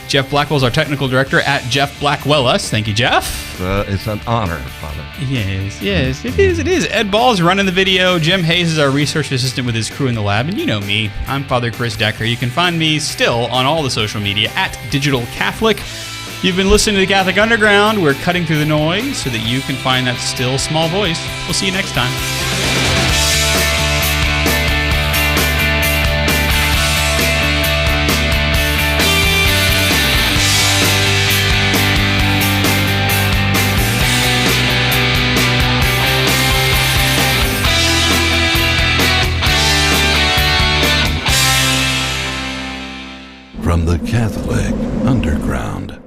Speaker 1: Jeff Blackwell is our technical director at Jeff Blackwell us. Thank you, Jeff.
Speaker 4: It's an honor, Father.
Speaker 1: Yes, it is. Ed Ball is running the video. Jim Hayes is our research assistant with his crew in the lab. And you know me. I'm Father Chris Decker. You can find me still on all the social media at Digital Catholic. You've been listening to the Catholic Underground. We're cutting through the noise so that you can find that still small voice. We'll see you next time.
Speaker 7: From the Catholic Underground.